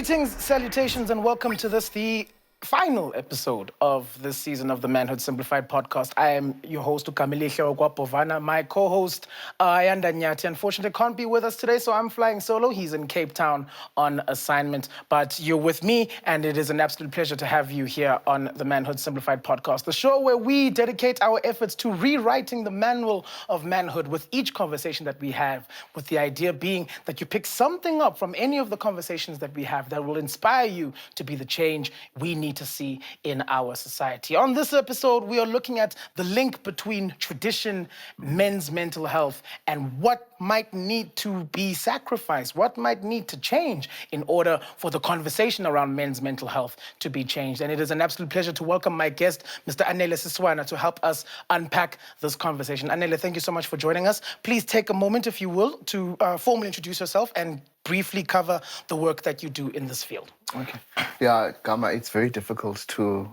Greetings, salutations, and welcome to the final episode of this season of the Manhood Simplified podcast. I am your host, Ukamilihle Ogwapovana. My co-host, Ayanda Nyati, unfortunately can't be with us today, so I'm flying solo. He's in Cape Town on assignment, but you're with me, and it is an absolute pleasure to have you here on the Manhood Simplified podcast, the show where we dedicate our efforts to rewriting the manual of manhood with each conversation that we have, with the idea being that you pick something up from any of the conversations that we have that will inspire you to be the change we need to see in our society. On this episode, we are looking at the link between tradition, men's mental health, and what might need to be sacrificed, what might need to change in order for the conversation around men's mental health to be changed. And it is an absolute pleasure to welcome my guest, Mr. Anele Siswana, to help us unpack this conversation. Anele, thank you so much for joining us. Please take a moment, if you will, to formally introduce yourself and briefly cover the work that you do in this field. Okay. Yeah, Gama, it's very difficult to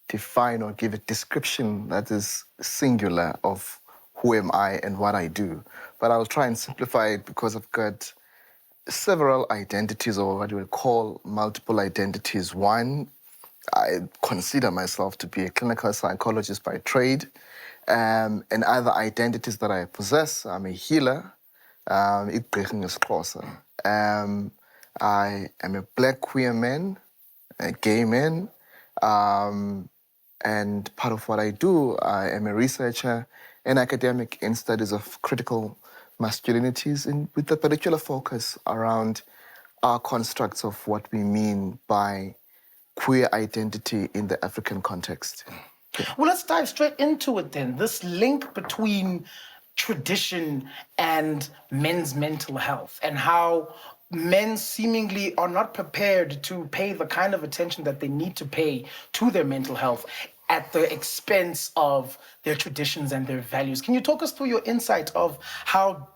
define or give a description that is singular of who am I and what I do. But I'll try and simplify it because I've got several identities, or what you would call multiple identities. One, I consider myself to be a clinical psychologist by trade. And other identities that I possess, I'm a healer. I am a black queer man, a gay man, and part of what I do, I am a researcher and academic in studies of critical masculinities, with a particular focus around our constructs of what we mean by queer identity in the African context. Yeah. Well, let's dive straight into it then. This link between tradition and men's mental health, and how men seemingly are not prepared to pay the kind of attention that they need to pay to their mental health at the expense of their traditions and their values. Can you talk us through your insight of how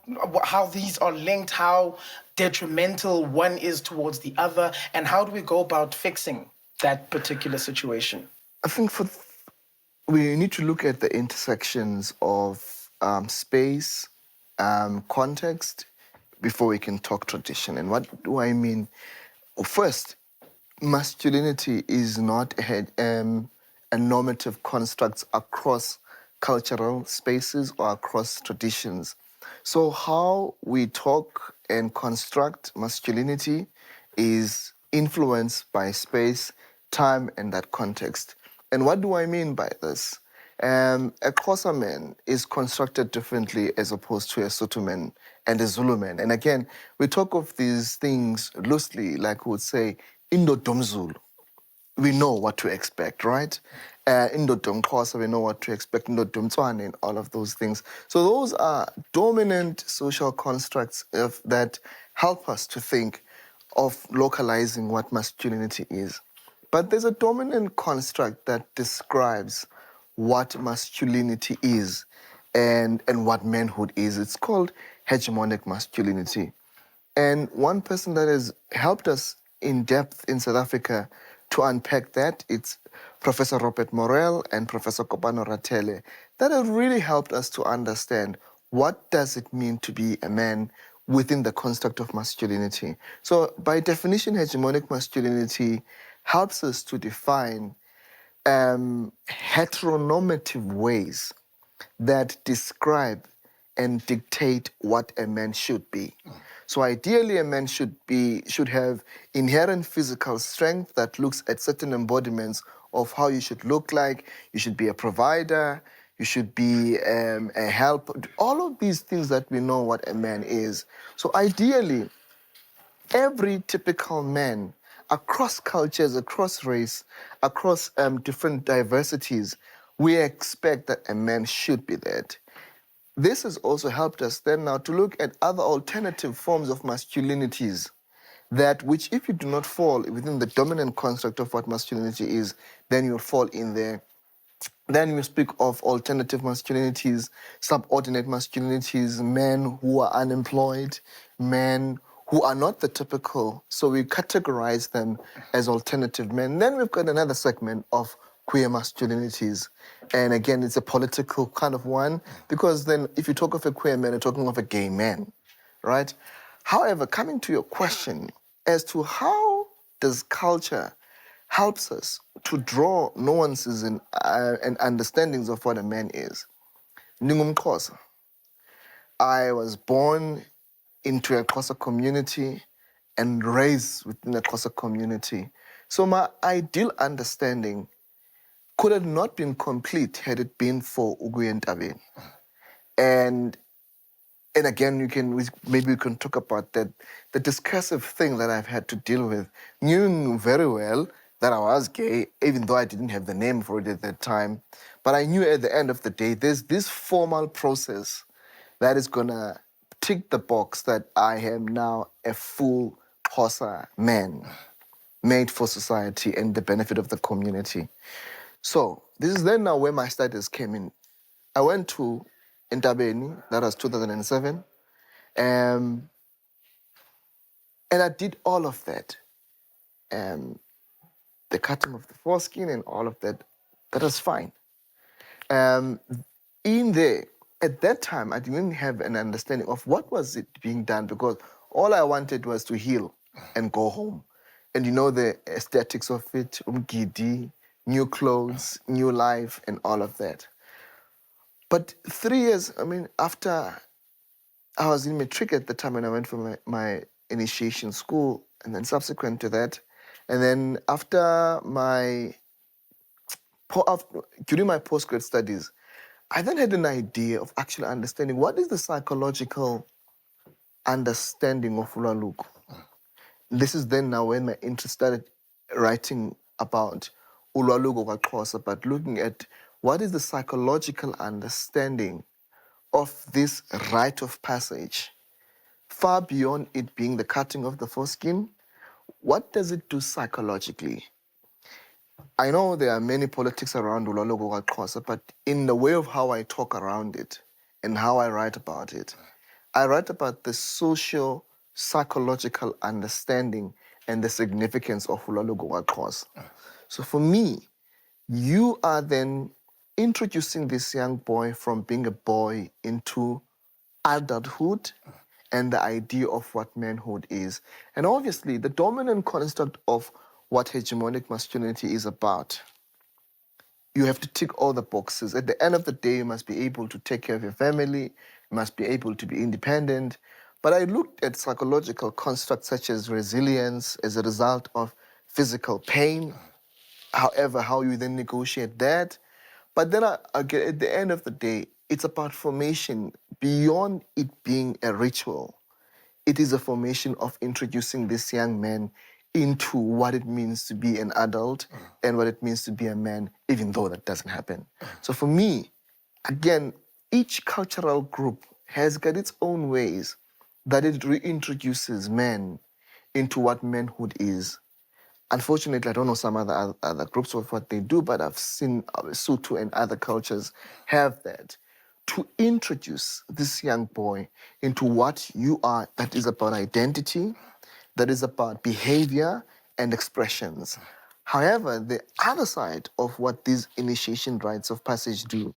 these are linked, how detrimental one is towards the other, and how do we go about fixing that particular situation? I think we need to look at the intersections of space, context, before we can talk tradition. And what do I mean? First, masculinity is not a normative construct across cultural spaces or across traditions. So how we talk and construct masculinity is influenced by space, time, and that context. And what do I mean by this? A Xhosa man is constructed differently as opposed to a Sotho man and a Zulu man. And again, we talk of these things loosely, like we would say, INDODA. We know what to expect, right? INDODA Xhosa, we know what to expect, INDODA and all of those things. So those are dominant social constructs that help us to think of localizing what masculinity is. But there's a dominant construct that describes what masculinity is and what manhood is. It's called hegemonic masculinity. And one person that has helped us in depth in South Africa to unpack that, it's Professor Robert Morel and Professor Kopano Ratele, that have really helped us to understand what does it mean to be a man within the construct of masculinity. So by definition, hegemonic masculinity helps us to define heteronormative ways that describe and dictate what a man should be. So ideally, a man should have inherent physical strength that looks at certain embodiments of how you should look like. You should be a provider. You should be a helper. All of these things that we know what a man is. So ideally, every typical man across cultures, across race, across different diversities, we expect that a man should be that. This has also helped us then now to look at other alternative forms of masculinities, that which if you do not fall within the dominant construct of what masculinity is, then you'll fall in there. Then we speak of alternative masculinities, subordinate masculinities, men who are unemployed, men who are not the typical. So we categorize them as alternative men. Then we've got another segment of queer masculinities. And again, it's a political kind of one, because then if you talk of a queer man, you're talking of a gay man, right? However, coming to your question as to how does culture helps us to draw nuances and understandings of what a man is. Ningumxhosa. I was born into a Xhosa community and raised within a Xhosa community. So my ideal understanding could have not been complete had it been for Uguyentabeni. And again, maybe we can talk about that, the discursive thing that I've had to deal with, knew very well that I was gay, even though I didn't have the name for it at that time. But I knew at the end of the day, there's this formal process that is gonna tick the box that I am now a full Xhosa man, made for society and the benefit of the community. So this is then now where my studies came in. I went to Intabeni, that was 2007, and I did all of that. The cutting of the foreskin and all of that, that was fine. In there, at that time, I didn't have an understanding of what was it being done, because all I wanted was to heal and go home. And you know the aesthetics of it, umgidi, new clothes, new life, and all of that. But 3 years, after I was in matric at the time, and I went for my initiation school, and then subsequent to that, and then during my postgrad studies, I then had an idea of actually understanding what is the psychological understanding of ulwaluko. This is then now when my interest started writing about ulwaluko kwaXhosa, but looking at what is the psychological understanding of this rite of passage, far beyond it being the cutting of the foreskin. What does it do psychologically? I know there are many politics around ulwaluko kwaXhosa, but in the way of how I talk around it and how I write about it, I write about the socio-psychological understanding and the significance of ulwaluko kwaXhosa. So for me, you are then introducing this young boy from being a boy into adulthood and the idea of what manhood is. And obviously, the dominant construct of what hegemonic masculinity is about. You have to tick all the boxes. At the end of the day, you must be able to take care of your family. You must be able to be independent. But I looked at psychological constructs such as resilience as a result of physical pain, however, how you then negotiate that. But then again, at the end of the day, it's about formation beyond it being a ritual. It is a formation of introducing this young man into what it means to be an adult and what it means to be a man, even though that doesn't happen. So for me, again, each cultural group has got its own ways that it reintroduces men into what manhood is. Unfortunately, I don't know some other groups of what they do, but I've seen Sotho and other cultures have that, to introduce this young boy into what you are, that is about identity, that is about behavior and expressions. However, the other side of what these initiation rites of passage do,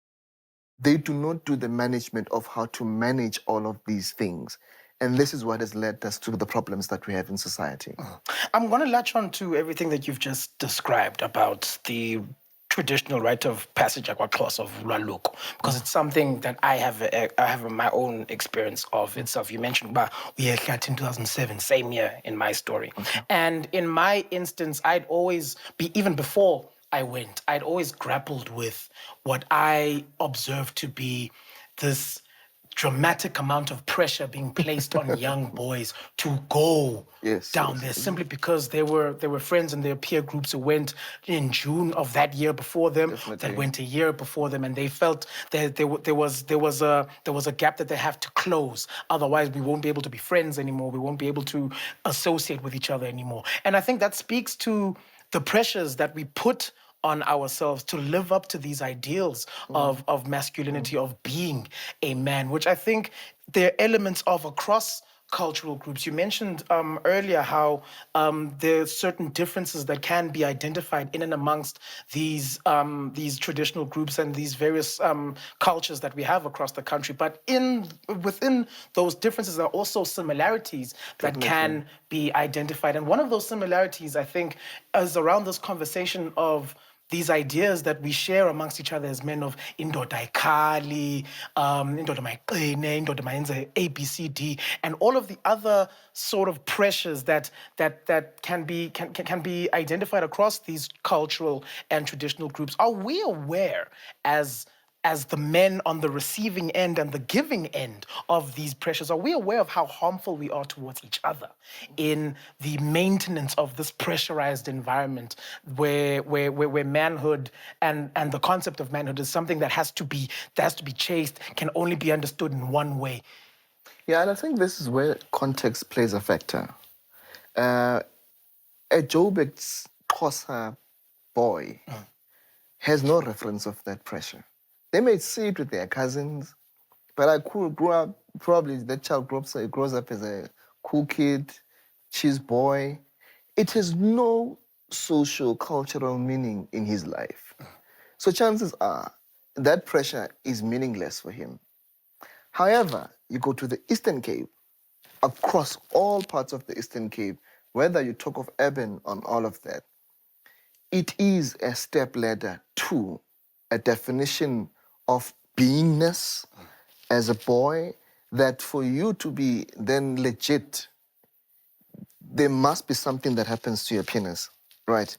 they do not do the management of how to manage all of these things. And this is what has led us to the problems that we have in society. I'm going to latch on to everything that you've just described about the traditional rite of passage kwaXhosa of ulwaluko, because it's something that I have my own experience of itself. You mentioned about we had in 2007, same year in my story. Okay. And in my instance, I'd always be, even before I went, I'd always grappled with what I observed to be this dramatic amount of pressure being placed on young boys to go down there, simply because there were friends in their peer groups who went in June of that year before them, that went a year before them, and they felt that there was a gap that they have to close. Otherwise, we won't be able to be friends anymore. We won't be able to associate with each other anymore. And I think that speaks to the pressures that we put on ourselves to live up to these ideals of masculinity, of being a man, which I think there are elements of across cultural groups. You mentioned earlier how there are certain differences that can be identified in and amongst these traditional groups and these various cultures that we have across the country. But within those differences are also similarities that can be identified. And one of those similarities, I think, is around this conversation of these ideas that we share amongst each other as men of INDODA ikhali, INDODA mayiqine, INDODA mayenze A, B, C, D, and all of the other sort of pressures that can be identified across these cultural and traditional groups. Are we aware as the men on the receiving end and the giving end of these pressures, are we aware of how harmful we are towards each other in the maintenance of this pressurized environment where manhood and the concept of manhood is something that has to be chased, can only be understood in one way? Yeah, and I think this is where context plays a factor. A Joburg's Xhosa boy has no reference of that pressure. They may see it with their cousins, but I grew up, probably that child grows up as a cool kid, cheese boy. It has no social, cultural meaning in his life. So chances are that pressure is meaningless for him. However, you go to the Eastern Cape, across all parts of the Eastern Cape, whether you talk of urban on all of that, it is a step ladder to a definition of beingness as a boy, that for you to be then legit, there must be something that happens to your penis, right?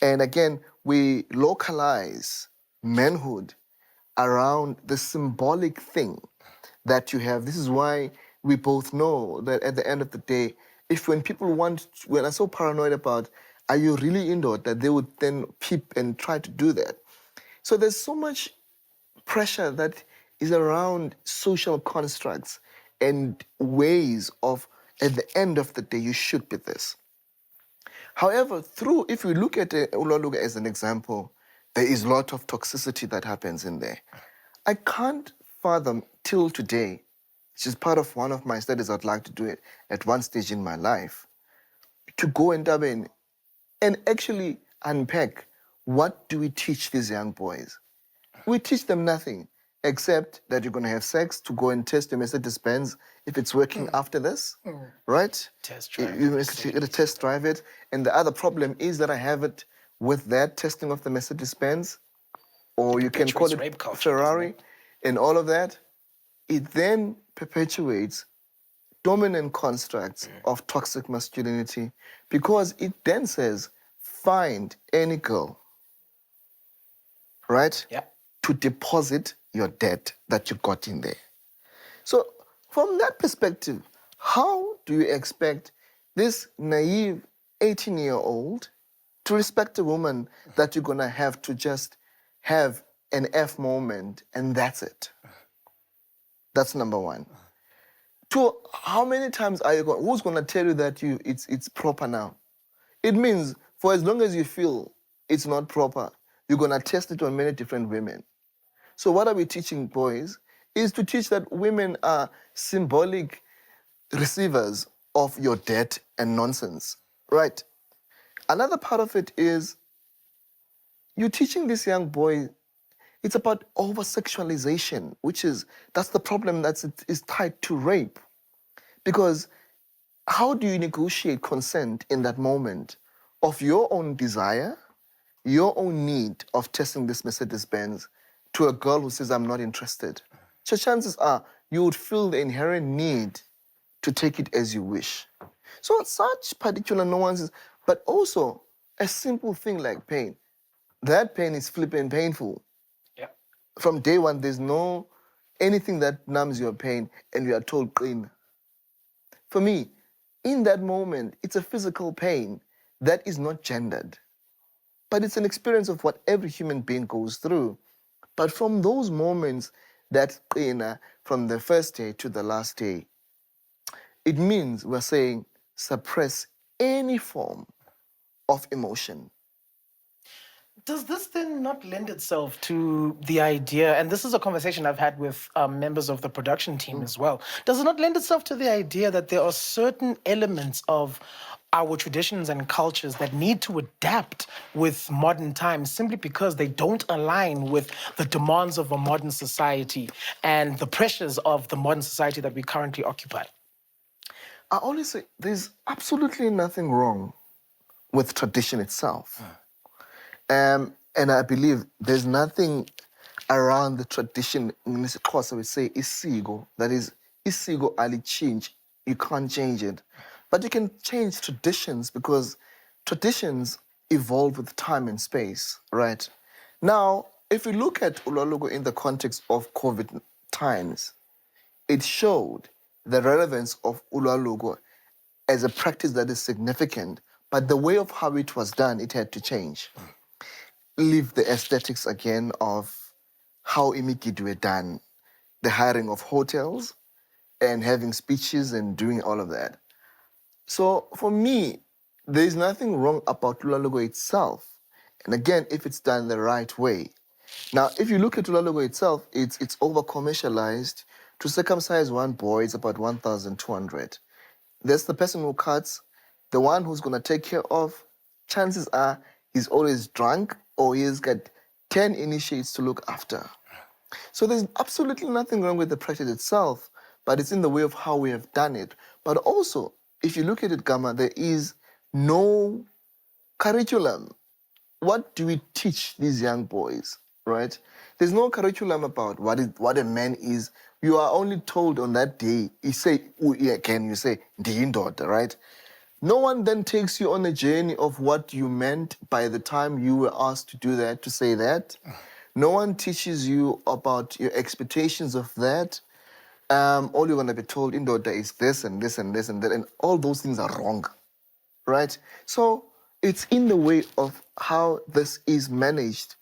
And again, we localize manhood around the symbolic thing that you have. This is why we both know that at the end of the day, if when people when I'm so paranoid about, are you really indoor, that they would then peep and try to do that. So there's so much pressure that is around social constructs and ways of, at the end of the day, you should be this. However, if we look at Ulwaluga as an example, there is a lot of toxicity that happens in there. I can't fathom till today, which is part of one of my studies I'd like to do it at one stage in my life, to go and dive in and actually unpack, what do we teach these young boys? We teach them nothing except that you're going to have sex, to go and test your Mercedes-Benz if it's working after this, right? Test drive. You're going to test drive it. And the other problem is that I have it with that testing of the Mercedes-Benz, or you can call it Ferrari, and all of that. It then perpetuates dominant constructs of toxic masculinity, because it then says, find any girl, right? Yeah. To deposit your debt that you got in there. So from that perspective, how do you expect this naive 18-year-old to respect a woman that you're going to have to just have an F moment and that's it? That's number one. Two, how many times are you going, who's going to tell you that it's proper now? It means for as long as you feel it's not proper, you're going to test it on many different women. So what are we teaching boys? Is to teach that women are symbolic receivers of your debt and nonsense, right? Another part of it is you're teaching this young boy, it's about over-sexualization, that's the problem that is tied to rape. Because how do you negotiate consent in that moment of your own desire, your own need of testing this Mercedes-Benz to a girl who says, I'm not interested? So chances are you would feel the inherent need to take it as you wish. So such particular nuances, but also a simple thing like pain. That pain is flipping painful. Yeah. From day one, there's no anything that numbs your pain, and you are told clean. For me, in that moment, it's a physical pain that is not gendered, but it's an experience of what every human being goes through. But from those moments, that from the first day to the last day, it means we're saying suppress any form of emotion. Does this then not lend itself to the idea, and this is a conversation I've had with members of the production team as well, does it not lend itself to the idea that there are certain elements of our traditions and cultures that need to adapt with modern times simply because they don't align with the demands of a modern society and the pressures of the modern society that we currently occupy? I always say there's absolutely nothing wrong with tradition itself. And I believe there's nothing around the tradition in this course I would say isiko. That is, isiko ali change. You can't change it. But you can change traditions because traditions evolve with time and space, right? Now, if you look at Ulwaluko in the context of COVID times, it showed the relevance of Ulwaluko as a practice that is significant, but the way of how it was done, it had to change. Leave the aesthetics again of how imigidi were done, the hiring of hotels and having speeches and doing all of that. So for me, there is nothing wrong about Ulwaluko itself. And again, if it's done the right way. Now, if you look at Ulwaluko itself, it's over-commercialized. To circumcise one boy, it's about 1,200. There's the person who cuts, the one who's going to take care of. Chances are he's always drunk or he's got 10 initiates to look after. So there's absolutely nothing wrong with the practice itself, but it's in the way of how we have done it. But also, if you look at it, Gama, there is no curriculum. What do we teach these young boys, right? There's no curriculum about what a man is. You are only told on that day, you say, you say, INDODA, right? No one then takes you on a journey of what you meant by the time you were asked to do that, to say that. No one teaches you about your expectations of that. All you're going to be told, INDODA is this and this and this and that, and all those things are wrong, right? So it's in the way of how this is managed.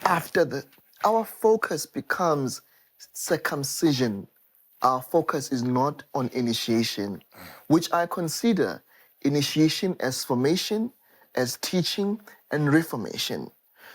After our focus becomes circumcision. Our focus is not on initiation, which I consider initiation as formation, as teaching, and reformation.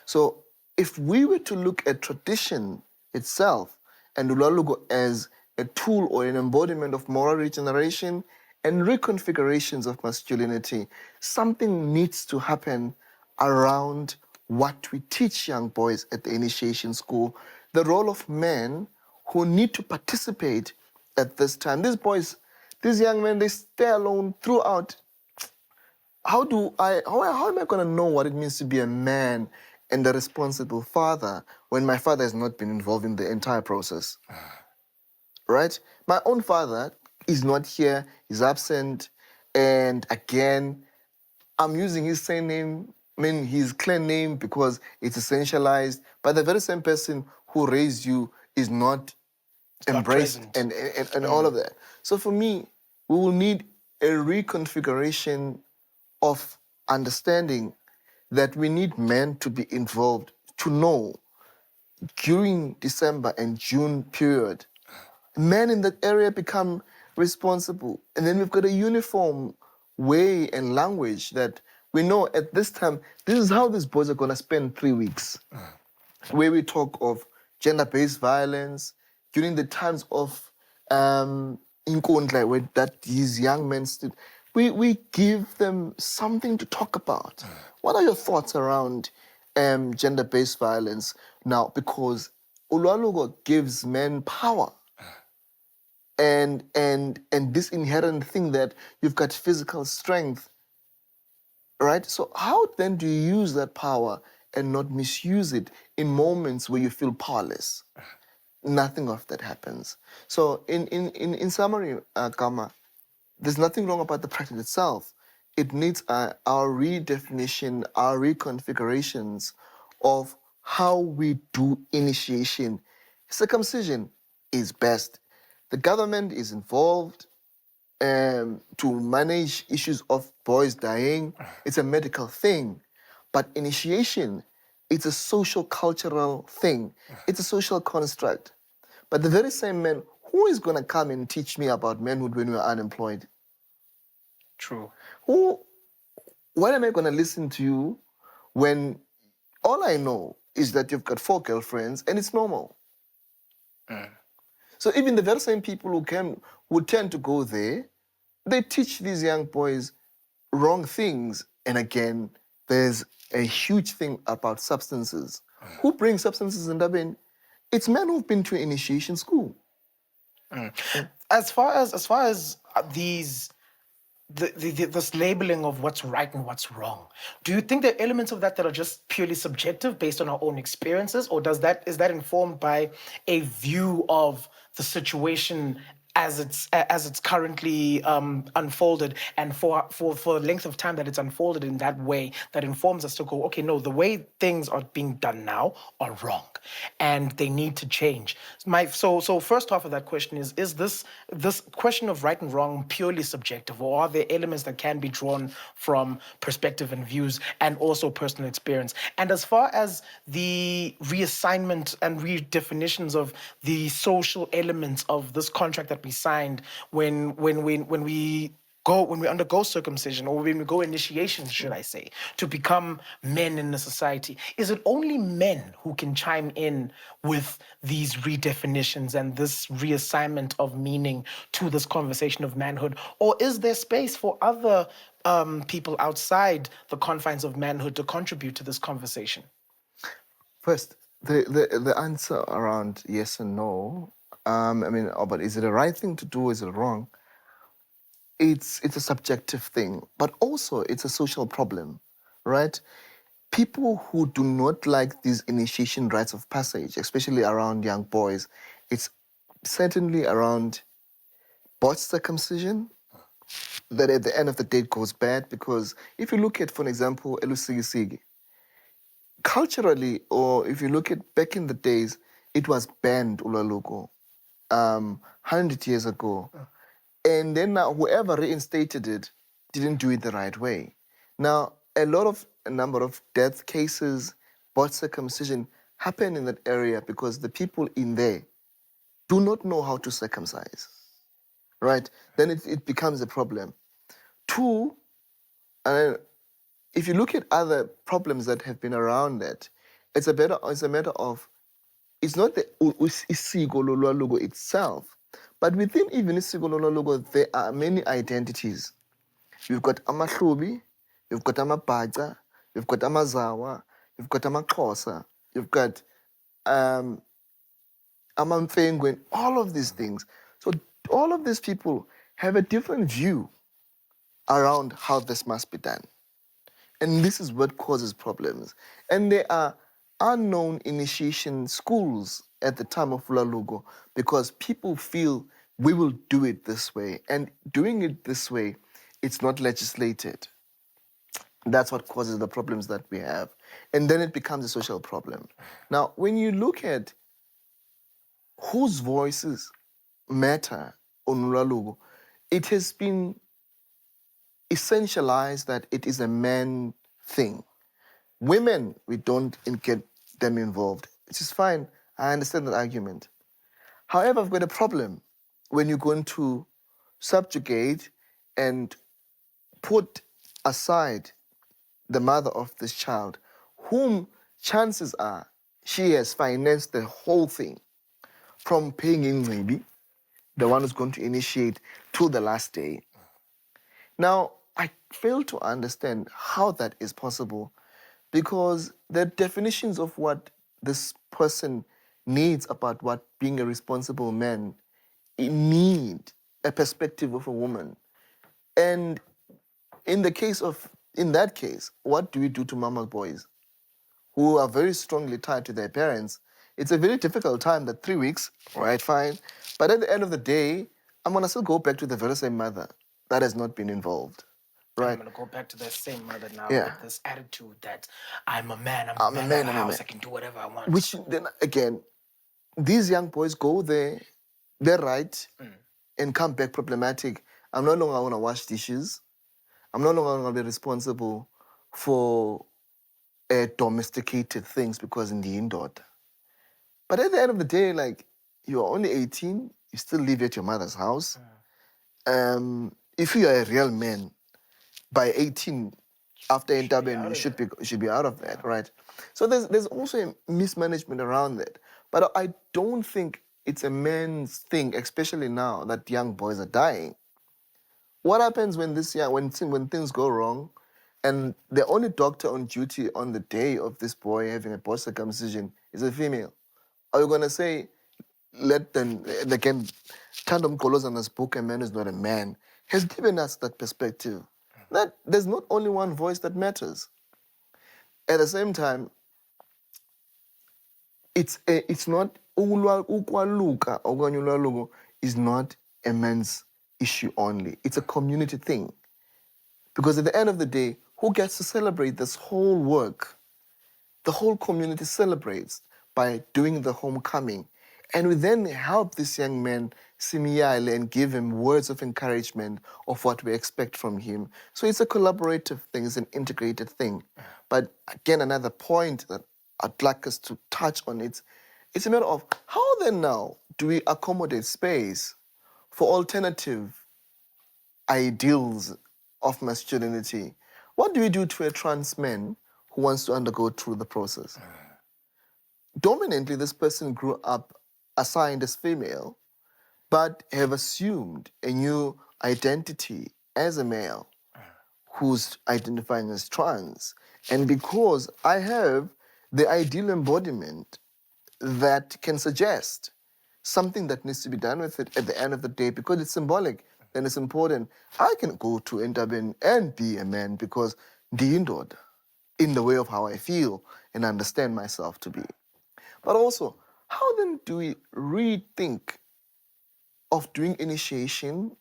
So if we were to look at tradition itself and Ulwaluko as a tool or an embodiment of moral regeneration and reconfigurations of masculinity, something needs to happen around what we teach young boys at the initiation school, the role of men who need to participate at this time. These boys, these young men, they stay alone throughout. How am I going to know what it means to be a man and a responsible father when my father has not been involved in the entire process? Right? My own father is not here, he's absent, and again, I'm using his same name, his clan name because it's essentialized, but the very same person who raised you is not embraced and all of that. So for me, we will need a reconfiguration of understanding that we need men to be involved, to know during December and June period, men in that area become responsible. And then we've got a uniform way and language that we know at this time, this is how these boys are going to spend 3 weeks. Where we talk of gender-based violence, during the times of Inkundla, where these young men stood, we give them something to talk about. What are your thoughts around gender-based violence now? Because Ulwaluko gives men power. And this inherent thing that you've got physical strength, right? So how then do you use that power and not misuse it in moments where you feel powerless? Nothing of that happens. So in summary, Kama, there's nothing wrong about the practice itself. It needs our redefinition, our reconfigurations of how we do initiation. Circumcision is best. The government is involved to manage issues of boys dying. It's a medical thing. But initiation, it's a social cultural thing. It's a social construct. But the very same man, who is going to come and teach me about manhood when we're unemployed? True. Why am I going to listen to you when All I know is that you've got 4 girlfriends and it's normal. So even the very same people who tend to go there, they teach these young boys wrong things. And again, there's a huge thing about substances. Who brings substances in Durban? It's men who've been to initiation school. As far as these this labeling of what's right and what's wrong, do you think there are elements of that that are just purely subjective based on our own experiences, or is that informed by a view of the situation as it's currently unfolded, and for the length of time that it's unfolded in that way, that informs us to go, okay, no, the way things are being done now are wrong, and they need to change. So first half of that question is this question of right and wrong purely subjective, or are there elements that can be drawn from perspective and views and also personal experience? And as far as the reassignment and redefinitions of the social elements of this contract that we signed when we undergo circumcision, or when we go initiation, should I say, to become men in the society, is it only men who can chime in with these redefinitions and this reassignment of meaning to this conversation of manhood? Or is there space for other people outside the confines of manhood to contribute to this conversation? First, the answer around yes and no, but is it the right thing to do? Is it wrong? It's a subjective thing, but also it's a social problem, right? People who do not like these initiation rites of passage, especially around young boys, it's certainly around botched circumcision that at the end of the day goes bad. Because if you look at, for example, elusigisigi, culturally, or if you look at back in the days, it was banned, ulaluko, 100 years ago. And then now whoever reinstated it didn't do it the right way. Now, a number of death cases, botched circumcision happen in that area because the people in there do not know how to circumcise, right? Then it becomes a problem. 2, if you look at other problems that have been around that, it's a matter of, it's not the isiko lolwaluko itself, but within even isiko lolwaluko, there are many identities. You've got amahlubi, you've got amabhaca, you've got amazawa, you've got amaxhosa, you've got amamfengwe, all of these things. So all of these people have a different view around how this must be done. And this is what causes problems. And there are unknown initiation schools at the time of Ulalugo because people feel we will do it this way. And doing it this way, it's not legislated. That's what causes the problems that we have. And then it becomes a social problem. Now, when you look at whose voices matter on Ulalugo, it has been essentialized that it is a man thing. Women, we don't get them involved, which is fine. I understand that argument. However, I've got a problem when you're going to subjugate and put aside the mother of this child, whom chances are she has financed the whole thing, from paying in maybe, the one who's going to initiate, to the last day. Now, I fail to understand how that is possible, because the definitions of what this person needs about what being a responsible man need a perspective of a woman. And in that case, what do we do to mama boys who are very strongly tied to their parents? It's a very difficult time, that 3 weeks, all right, fine. But at the end of the day, I'm going to still go back to the very same mother that has not been involved. Right. I'm going to go back to that same mother now, Yeah. with this attitude that I'm a man, I'm a man of the house, I can do whatever I want. Which then, again, these young boys go there, they're right, and come back problematic. I'm no longer going to wash dishes. I'm no longer going to be responsible for domesticated things because in the INDODA. But at the end of the day, like, you're only 18, you still live at your mother's house. If you are a real man, by 18, After Should be Intaben, out you of it. should be out of that, right? So there's also a mismanagement around that. But I don't think it's a man's thing, especially now that young boys are dying. What happens when when things go wrong, and the only doctor on duty on the day of this boy having a post circumcision is a female? Are you gonna say, let them again? Tandem Kolozana's book, A Man Is Not a Man, has given us that perspective that there's not only one voice that matters. At the same time, it's not ukwaluka okanye ulwaluko is not a man's issue only. It's a community thing. Because at the end of the day, who gets to celebrate this whole work? The whole community celebrates by doing the homecoming. And we then help this young man, Simiyale, and give him words of encouragement of what we expect from him. So it's a collaborative thing, it's an integrated thing. But again, another point that I'd like us to touch on it's a matter of how then now do we accommodate space for alternative ideals of masculinity? What do we do to a trans man who wants to undergo through the process? Dominantly, this person grew up assigned as female, but have assumed a new identity as a male who's identifying as trans. And because I have the ideal embodiment that can suggest something that needs to be done with it at the end of the day, because it's symbolic and it's important, I can go to Entabeni and be a man because the INDODA, in the way of how I feel and understand myself to be. But also, how then do we rethink of doing initiation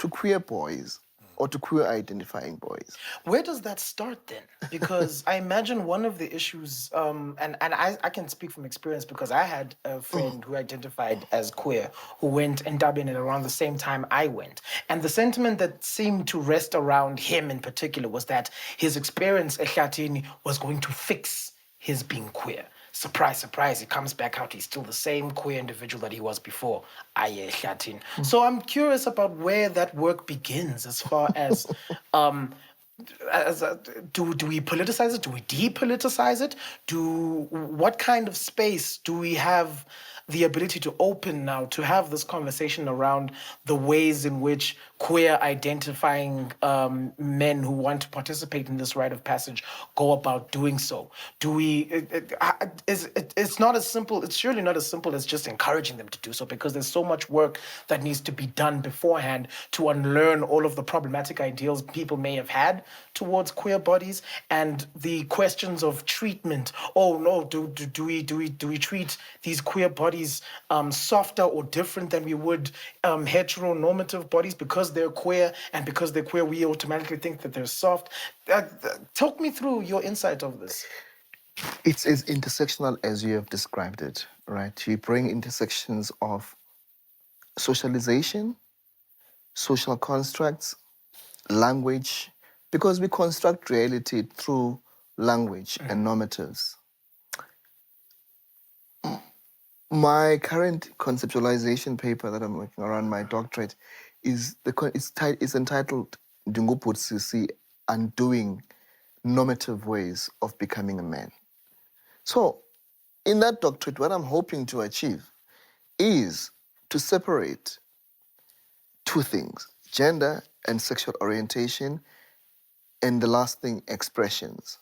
to queer boys or to queer identifying boys? Where does that start then? Because I imagine one of the issues, and I can speak from experience because I had a friend who identified as queer who went and dubbing it around the same time I went. And the sentiment that seemed to rest around him in particular was that his experience at Hlatini was going to fix his being queer. Surprise, surprise, he comes back out. He's still the same queer individual that he was before. Aye, Latin. So I'm curious about where that work begins as far um, as do we politicize it? Do we depoliticize it? What kind of space do we have the ability to open now to have this conversation around the ways in which queer identifying men who want to participate in this rite of passage go about doing so? Do we? It's not as simple. It's surely not as simple as just encouraging them to do so, because there's so much work that needs to be done beforehand to unlearn all of the problematic ideals people may have had towards queer bodies, and the questions of treatment. Oh no, do we treat these queer bodies softer or different than we would heteronormative bodies because they're queer, and because they're queer we automatically think that they're soft? Talk me through your insight of this. It's as intersectional as you have described it, right? You bring intersections of socialization, social constructs, language, because we construct reality through language and normatives. My current conceptualization paper that I'm working around my doctorate is entitled Dunguputsisi, Undoing Normative Ways of Becoming a Man. So, in that doctorate, what I'm hoping to achieve is to separate two things: gender and sexual orientation, and the last thing, expressions.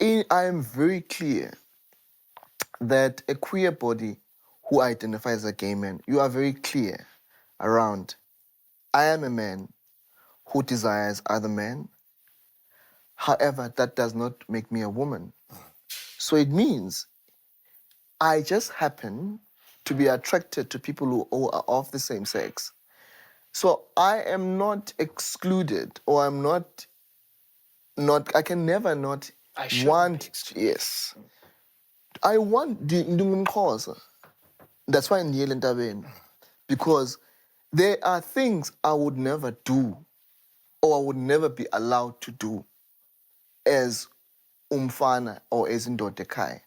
I am very clear that a queer body who identifies as a gay man, you are very clear around, I am a man who desires other men. However, that does not make me a woman. So it means I just happen to be attracted to people who are of the same sex. So I am not excluded, or I'm not, I can never not I shouldn't be want, excluded. yes. I want the cause. That's why in Entabeni, because there are things I would never do, or I would never be allowed to do as umfana or as indodekai.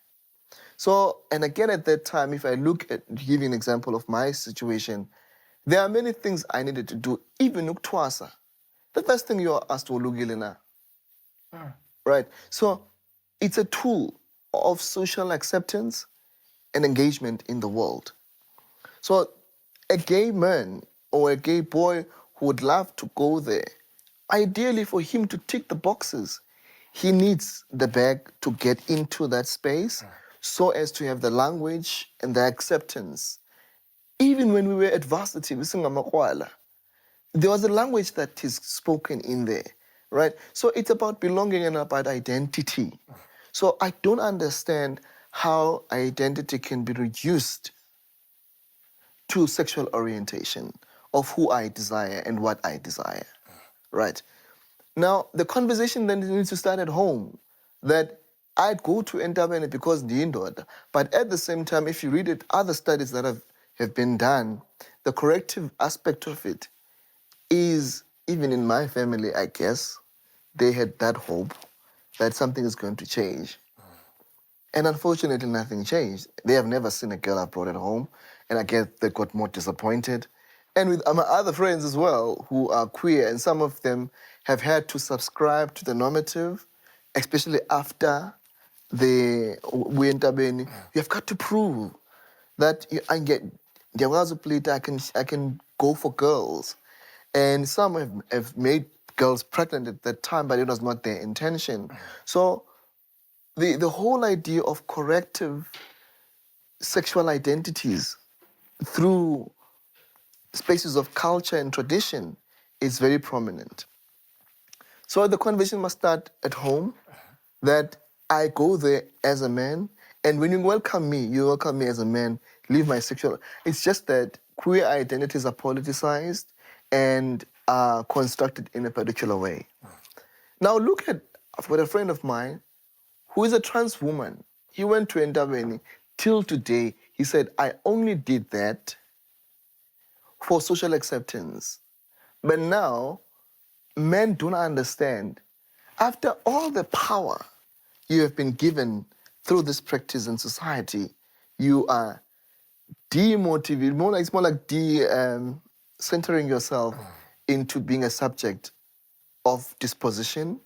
So, and again at that time, if I look at, give you an example of my situation, there are many things I needed to do, even uktwasa. the first thing you are asked to Olugilina. Right? So it's a tool of social acceptance and engagement in the world. So a gay man or a gay boy who would love to go there, ideally for him to tick the boxes, he needs the bag to get into that space so as to have the language and the acceptance. Even when we were at varsity, there was a language that is spoken in there, right? So it's about belonging and about identity. So I don't understand how identity can be reduced to sexual orientation of who I desire and what I desire, right? Now, the conversation then needs to start at home, that I'd go to Entabene because the INDODA, but at the same time, if you read it, other studies that have been done, the corrective aspect of it is, even in my family, I guess, they had that hope that something is going to change. And unfortunately, nothing changed. They have never seen a girl I brought at home, and I guess they got more disappointed. And with my other friends as well, who are queer, and some of them have had to subscribe to the normative, especially after we entabeni. You have got to prove that I get I can go for girls. And some have made girls pregnant at that time, but it was not their intention. So the whole idea of corrective sexual identities through spaces of culture and tradition is very prominent. So the conversation must start at home, that I go there as a man, and when you welcome me as a man, leave my sexual. It's just that queer identities are politicized and are constructed in a particular way. Now I've got a friend of mine who is a trans woman. He went to Entabeni. Till today, he said, I only did that for social acceptance. But now, men don't understand. After all the power you have been given through this practice in society, you are demotivated. It's more like centering yourself into being a subject of disposition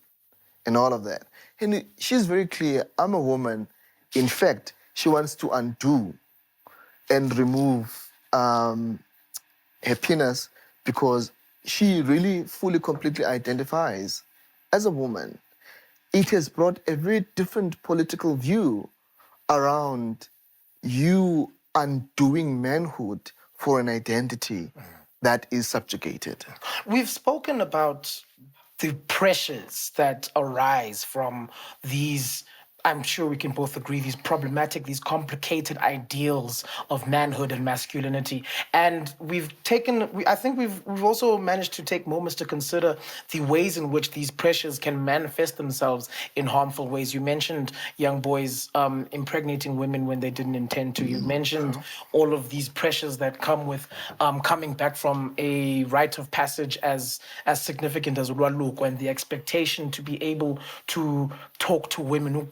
and all of that. And she's very clear, I'm a woman. In fact, she wants to undo and remove her penis because she really fully, completely identifies as a woman. It has brought a very different political view around you undoing manhood for an identity that is subjugated. We've spoken about the pressures that arise from these, I'm sure we can both agree, these problematic, these complicated ideals of manhood and masculinity. And I think we've also managed to take moments to consider the ways in which these pressures can manifest themselves in harmful ways. You mentioned young boys impregnating women when they didn't intend to. You mentioned all of these pressures that come with coming back from a rite of passage as significant as Ulwaluko, and the expectation to be able to talk to women,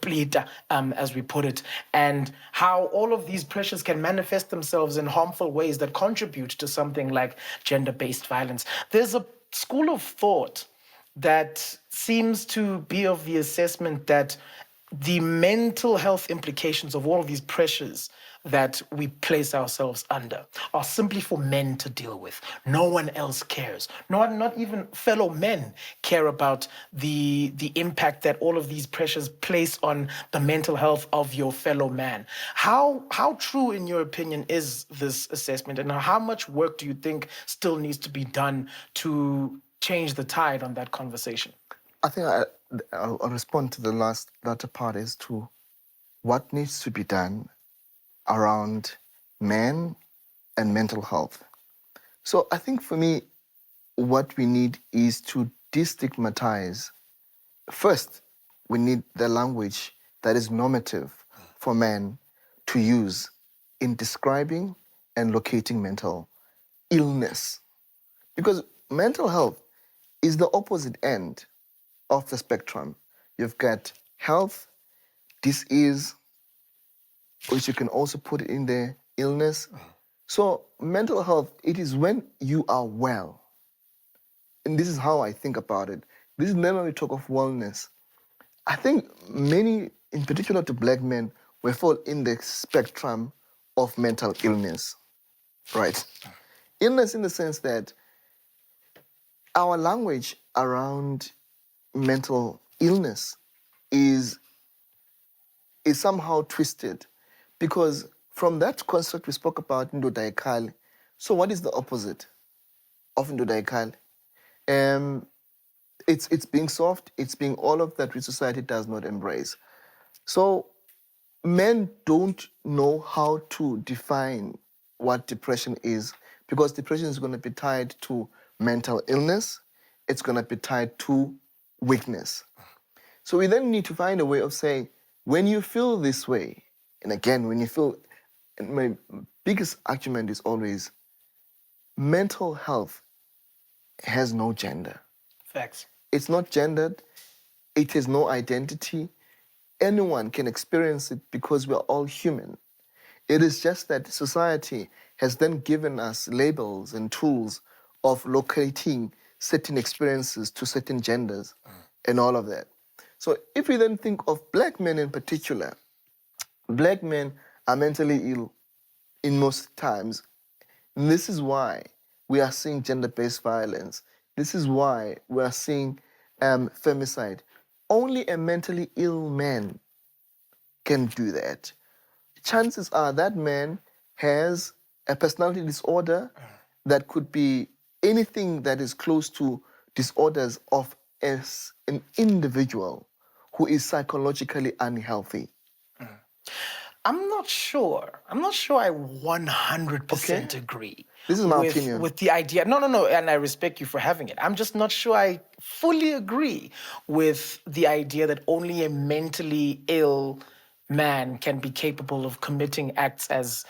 as we put it, and how all of these pressures can manifest themselves in harmful ways that contribute to something like gender-based violence. There's a school of thought that seems to be of the assessment that the mental health implications of all of these pressures that we place ourselves under are simply for men to deal with. No one else cares. Not even fellow men care about the impact that all of these pressures place on the mental health of your fellow man. How true, in your opinion, is this assessment, and how much work do you think still needs to be done to change the tide on that conversation? I think I'll respond to the latter part as to what needs to be done around men and mental health. So I think for me, what we need is to destigmatize. First, we need the language that is normative for men to use in describing and locating mental illness. Because mental health is the opposite end of the spectrum. You've got health, disease, which you can also put in there, illness. So mental health, it is when you are well. and this is how I think about it. This is when we talk of wellness. I think many, in particular to black men, will fall in the spectrum of mental illness, right? Illness in the sense that our language around mental illness is somehow twisted, because from that construct we spoke about INDODA. So what is the opposite of INDODA? It's being soft, it's being all of that which society does not embrace. So men don't know how to define what depression is, because depression is going to be tied to mental illness, it's going to be tied to weakness. So we then need to find a way of saying, when you feel this way, and again, when you feel, and my biggest argument is always, mental health has no gender. Facts. It's not gendered, it has no identity. Anyone can experience it because we're all human. It is just that society has then given us labels and tools of locating certain experiences to certain genders and all of that. So if we then think of black men in particular, black men are mentally ill in most times. And this is why we are seeing gender-based violence. This is why we are seeing femicide. Only a mentally ill man can do that. Chances are that man has a personality disorder that could be anything that is close to disorders of as an individual who is psychologically unhealthy. I'm not sure. I'm not sure I 100% Okay. agree. This is my opinion. With the idea. No, and I respect you for having it. I'm just not sure I fully agree with the idea that only a mentally ill man can be capable of committing acts as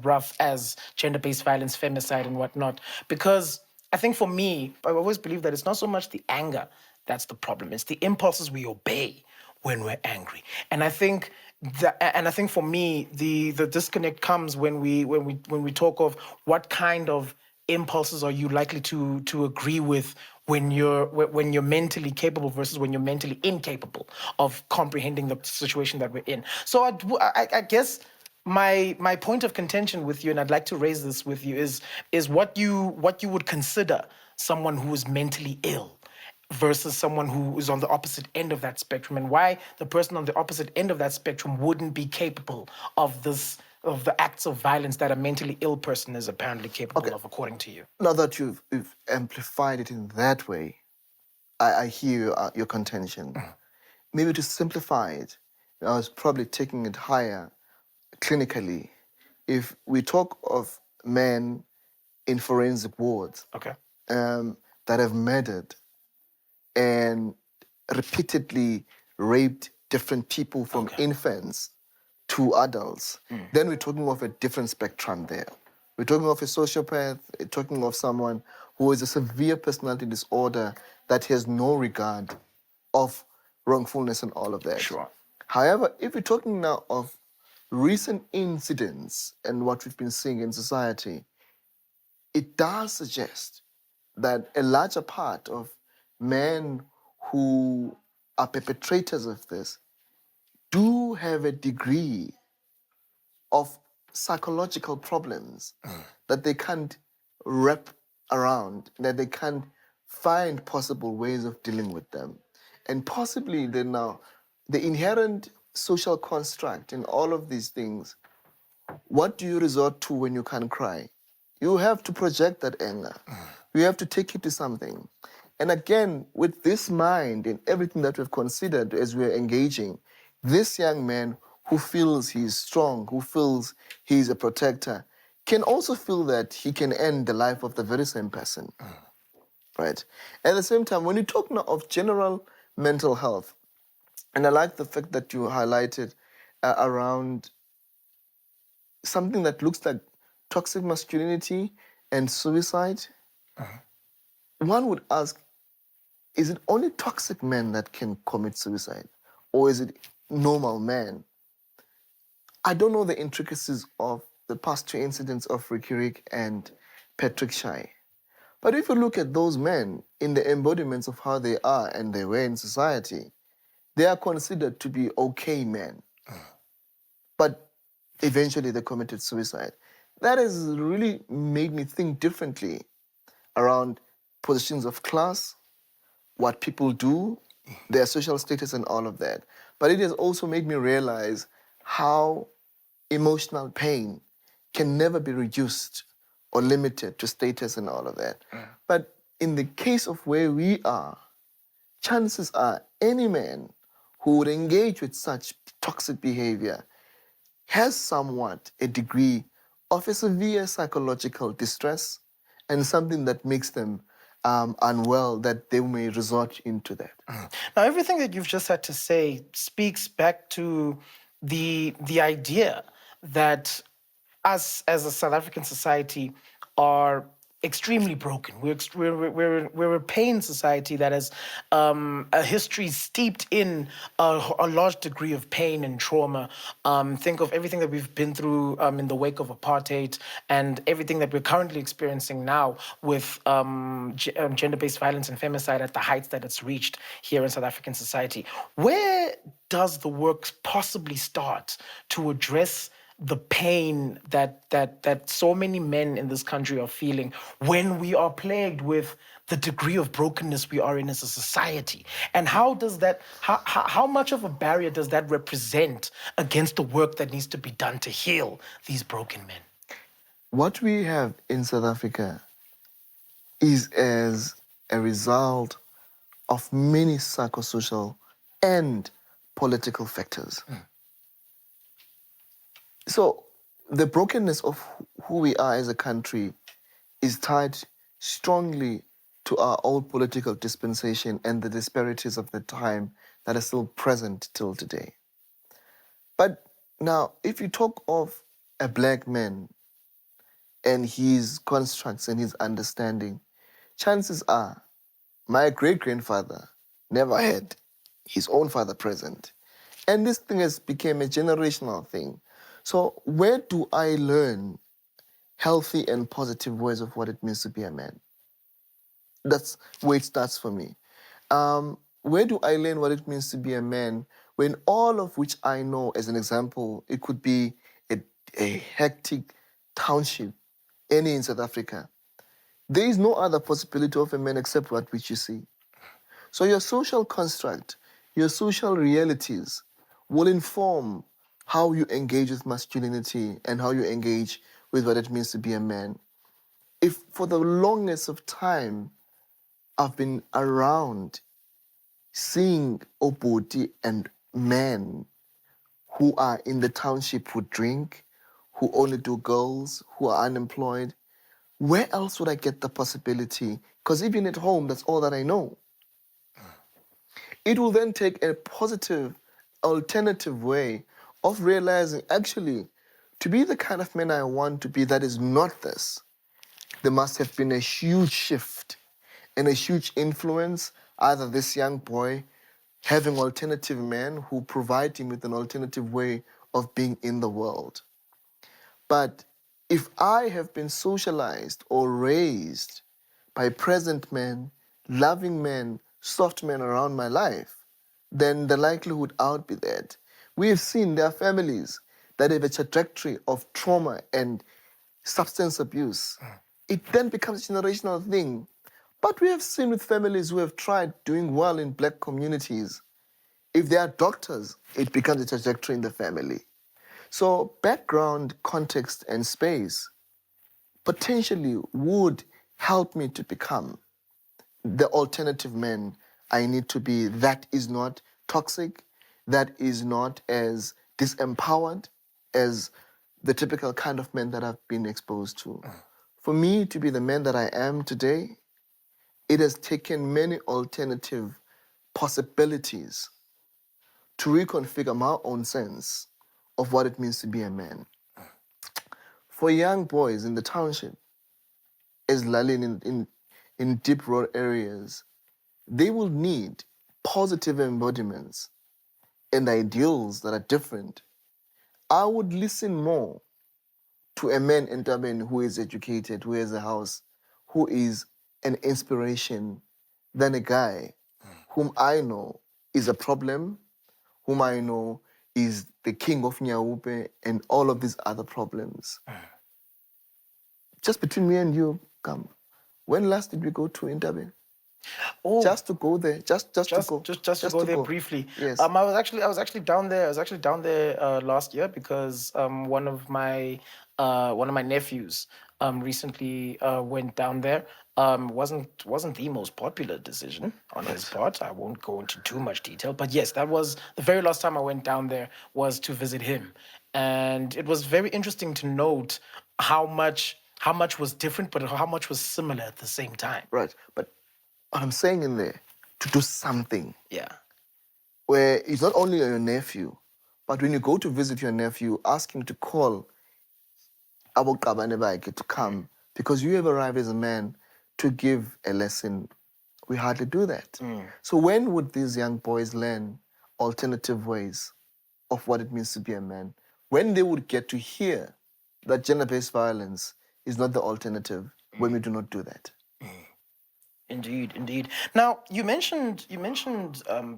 rough as gender-based violence, femicide, and whatnot. Because I think for me, I always believe that it's not so much the anger that's the problem. It's the impulses we obey when we're angry. And I think for me, the disconnect comes when we talk of what kind of impulses are you likely to agree with when you're mentally capable versus when you're mentally incapable of comprehending the situation that we're in. So I guess my point of contention with you, and I'd like to raise this with you, is what you would consider someone who is mentally ill versus someone who is on the opposite end of that spectrum, and why the person on the opposite end of that spectrum wouldn't be capable of the acts of violence that a mentally ill person is apparently capable of, according to you. Now that you've amplified it in that way, I hear your contention. Maybe to simplify it, I was probably taking it higher clinically. If we talk of men in forensic wards Okay. that have murdered and repeatedly raped different people from infants to adults, then we're talking of a different spectrum there. We're talking of a sociopath, we're talking of someone who has a severe personality disorder that has no regard of wrongfulness and all of that. Sure. However, if we're talking now of recent incidents and what we've been seeing in society, it does suggest that a larger part of men who are perpetrators of this do have a degree of psychological problems that they can't wrap around, that they can't find possible ways of dealing with them. And possibly then now, the inherent social construct in all of these things, what do you resort to when you can't cry? You have to project that anger. You have to take it to something. And again, with this mind and everything that we've considered as we're engaging, this young man who feels he's strong, who feels he's a protector, can also feel that he can end the life of the very same person. Right? At the same time, when you talk now of general mental health, and I like the fact that you highlighted around something that looks like toxic masculinity and suicide, one would ask, is it only toxic men that can commit suicide? Or is it normal men? I don't know the intricacies of the past two incidents of Ricky Rick and Patrick Shai. But if you look at those men in the embodiments of how they are and they were in society, they are considered to be okay men. But eventually they committed suicide. That has really made me think differently around positions of class, what people do, their social status, and all of that. But it has also made me realize how emotional pain can never be reduced or limited to status and all of that. But in the case of where we are, chances are any man who would engage with such toxic behavior has somewhat a degree of a severe psychological distress and something that makes them unwell, that they may resort into that. Now, everything that you've just had to say speaks back to the idea that us as a South African society are extremely broken. We're a pain society that has a history steeped in a large degree of pain and trauma. Think of everything that we've been through in the wake of apartheid and everything that we're currently experiencing now with gender-based violence and femicide at the heights that it's reached here in South African society. Where does the work possibly start to address the pain that so many men in this country are feeling when we are plagued with the degree of brokenness we are in as a society? And how does that, how much of a barrier does that represent against the work that needs to be done to heal these broken men? What we have in South Africa is as a result of many psychosocial and political factors. So the brokenness of who we are as a country is tied strongly to our old political dispensation and the disparities of the time that are still present till today. But now, if you talk of a black man and his constructs and his understanding, chances are my great-grandfather never had his own father present. And this thing has become a generational thing. So where do I learn healthy and positive ways of what it means to be a man? That's where it starts for me. Where do I learn what it means to be a man when all of which I know, as an example, it could be a hectic township, any in South Africa. There is no other possibility of a man except what which you see. So your social construct, your social realities will inform how you engage with masculinity and how you engage with what it means to be a man. If for the longest of time I've been around seeing oboti and men who are in the township who drink, who only do girls, who are unemployed, where else would I get the possibility? Because even at home, that's all that I know. It will then take a positive, alternative way of realizing, actually, to be the kind of man I want to be that is not this, there must have been a huge shift and a huge influence, either this young boy having alternative men who provide him with an alternative way of being in the world. But if I have been socialized or raised by present men, loving men, soft men around my life, then the likelihood I would be that. We have seen there are families that have a trajectory of trauma and substance abuse. It then becomes a generational thing. But we have seen with families who have tried doing well in black communities, if they are doctors, it becomes a trajectory in the family. So background, context, and space potentially would help me to become the alternative man I need to be that is not toxic, that is not as disempowered as the typical kind of man that I've been exposed to. For me to be the man that I am today, it has taken many alternative possibilities to reconfigure my own sense of what it means to be a man. For young boys in the township, as Lalin in deep rural areas, they will need positive embodiments and ideals that are different. I would listen more to a man in Durban who is educated, who has a house, who is an inspiration than a guy whom I know is a problem, whom I know is the king of Nyaupe and all of these other problems. Just between me and you, come. When last did we go to Indabe? Oh, Just to go there, just to go, just to go there briefly. Yes. I was actually down there. I was actually down there last year because one of my nephews recently went down there. Wasn't the most popular decision on his part. I won't go into too much detail, but yes, that was the very last time I went down there was to visit him, and it was very interesting to note how much was different, but how much was similar at the same time. Right. But what I'm saying in there, to do something Yeah. where it's not only your nephew, but when you go to visit your nephew, ask him to call Abu Kabanebake to come because you have arrived as a man to give a lesson. We hardly do that. So when would these young boys learn alternative ways of what it means to be a man? When they would get to hear that gender-based violence is not the alternative when we do not do that. Indeed, indeed. Now you mentioned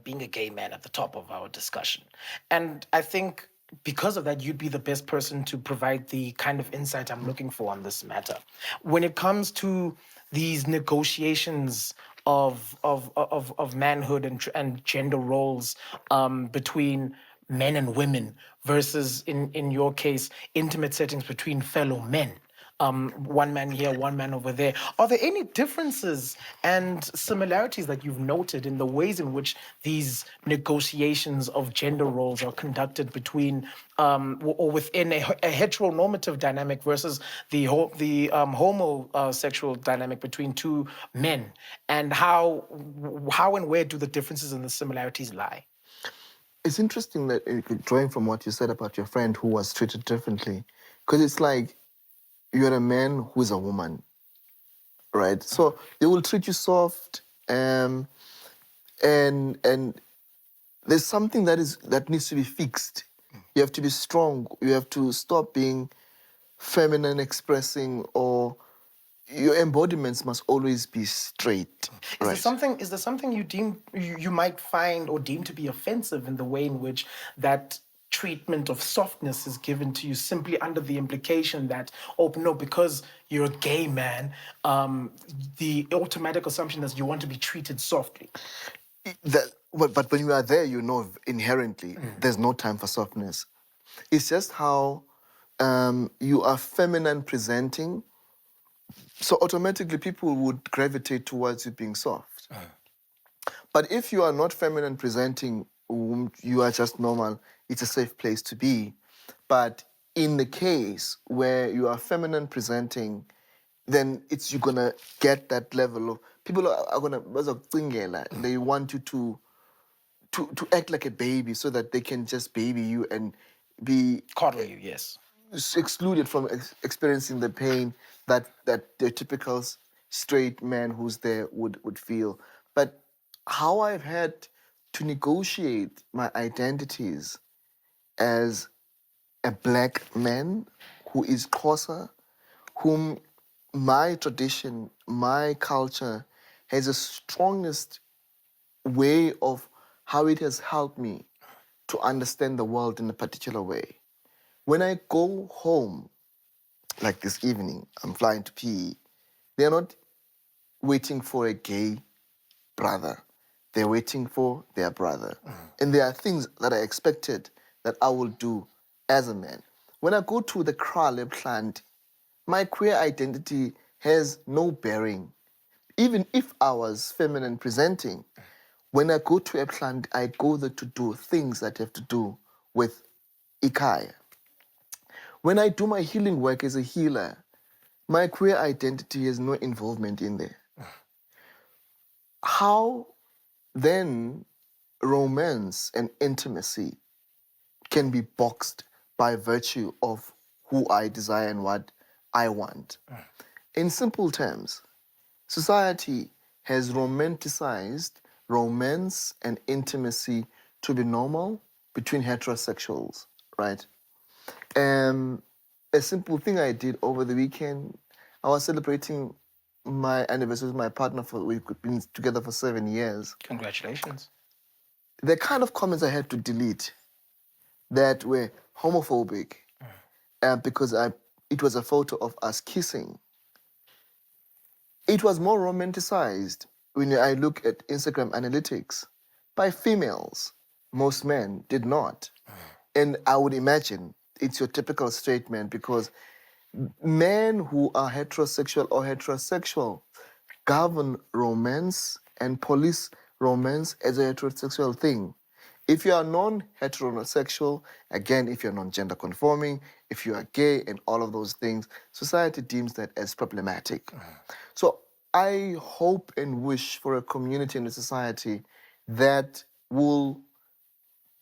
being a gay man at the top of our discussion, and I think because of that, you'd be the best person to provide the kind of insight I'm looking for on this matter. When it comes to these negotiations of manhood and gender roles between men and women versus in your case intimate settings between fellow men, one man here, one man over there. Are there any differences and similarities that you've noted in the ways in which these negotiations of gender roles are conducted between or within a heteronormative dynamic versus the homosexual dynamic between two men, and how and where do the differences and the similarities lie? It's interesting that drawing from what you said about your friend who was treated differently, because it's like you're a man who is a woman, right? So they will treat you soft, and there's something that needs to be fixed. You have to be strong. You have to stop being feminine expressing, or your embodiments must always be straight. Is there something you might find or deem to be offensive in the way in which that treatment of softness is given to you simply under the implication that, oh no, because you're a gay man, the automatic assumption is you want to be treated softly? But when you are there, you know inherently there's no time for softness. It's just how you are feminine presenting, so automatically people would gravitate towards you being soft. But if you are not feminine presenting, you are just normal, it's a safe place to be. But in the case where you are feminine presenting, then you're gonna get that level of people are gonna they want you to act like a baby so that they can just baby you and be Coddle you, yes. excluded from experiencing the pain that the typical straight man who's there would feel. But how I've had to negotiate my identities as a black man who is Xhosa, whom my tradition, my culture has the strongest way of how it has helped me to understand the world in a particular way. When I go home, like this evening, I'm flying to PE, they're not waiting for a gay brother. They're waiting for their brother. And there are things that I expected that I will do as a man. When I go to the Krale plant, my queer identity has no bearing. Even if I was feminine presenting, when I go to a plant, I go there to do things that have to do with Ikaya. When I do my healing work as a healer, my queer identity has no involvement in there. How then romance and intimacy can be boxed by virtue of who I desire and what I want? In simple terms, society has romanticized romance and intimacy to be normal between heterosexuals, right? A simple thing I did over the weekend, I was celebrating my anniversary with my partner we've been together for 7 years. Congratulations. The kind of comments I had to delete that were homophobic because it was a photo of us kissing. It was more romanticized when I look at Instagram analytics by females. Most men did not. And I would imagine it's your typical straight man because men who are heterosexual govern romance and police romance as a heterosexual thing. If you are non-heterosexual, again, if you're non-gender conforming, if you are gay and all of those things, society deems that as problematic. So I hope and wish for a community and a society that will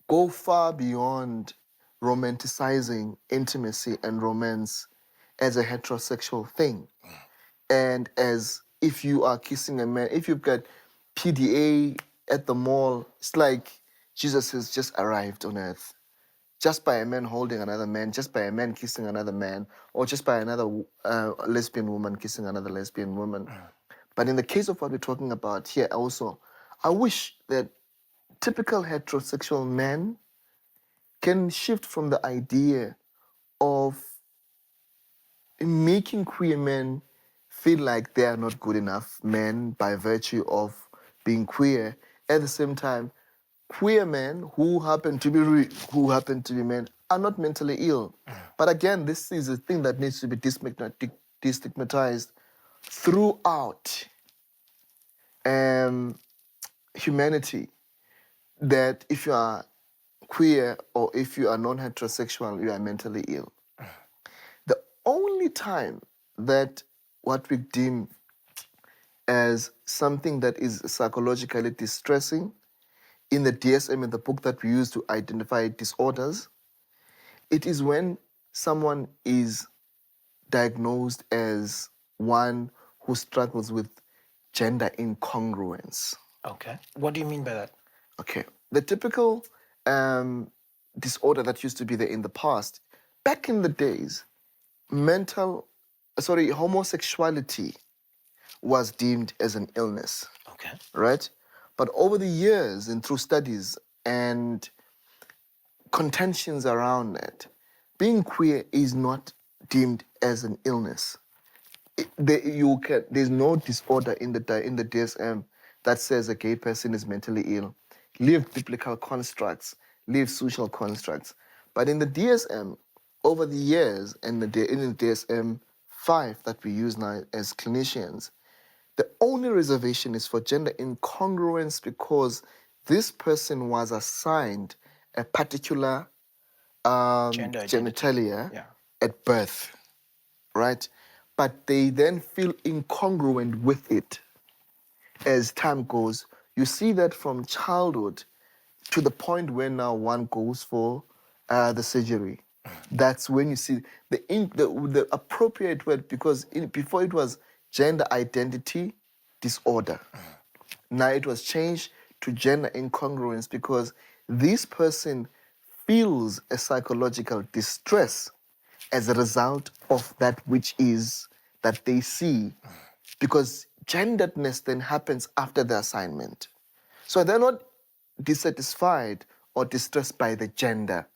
go far beyond romanticizing intimacy and romance as a heterosexual thing. And as if you are kissing a man, if you've got PDA at the mall, it's like Jesus has just arrived on earth. Just by a man holding another man, just by a man kissing another man, or just by another lesbian woman kissing another lesbian woman. But in the case of what we're talking about here also, I wish that typical heterosexual men can shift from the idea of making queer men feel like they are not good enough men by virtue of being queer. At the same time, queer men who happen to be men are not mentally ill. But again, this is a thing that needs to be destigmatized throughout humanity. That if you are queer or if you are non-heterosexual, you are mentally ill. The only time that what we deem as something that is psychologically distressing in the DSM, in the book that we use to identify disorders, it is when someone is diagnosed as one who struggles with gender incongruence. Okay. What do you mean by that? Okay. The typical disorder that used to be there in the past, back in the days, homosexuality was deemed as an illness. Okay. Right? But over the years and through studies and contentions around it, being queer is not deemed as an illness. There's no disorder in the DSM that says a gay person is mentally ill. Leave biblical constructs, leave social constructs. But in the DSM, over the years, and in the DSM-5 that we use now as clinicians, the only reservation is for gender incongruence because this person was assigned a particular Gender identity. genitalia at birth, right? But they then feel incongruent with it as time goes. You see that from childhood to the point where now one goes for the surgery. That's when you see the appropriate word, because before it was gender identity disorder. Now it was changed to gender incongruence because this person feels a psychological distress as a result of that which is that they see, because genderedness then happens after the assignment. So they're not dissatisfied or distressed by the gender,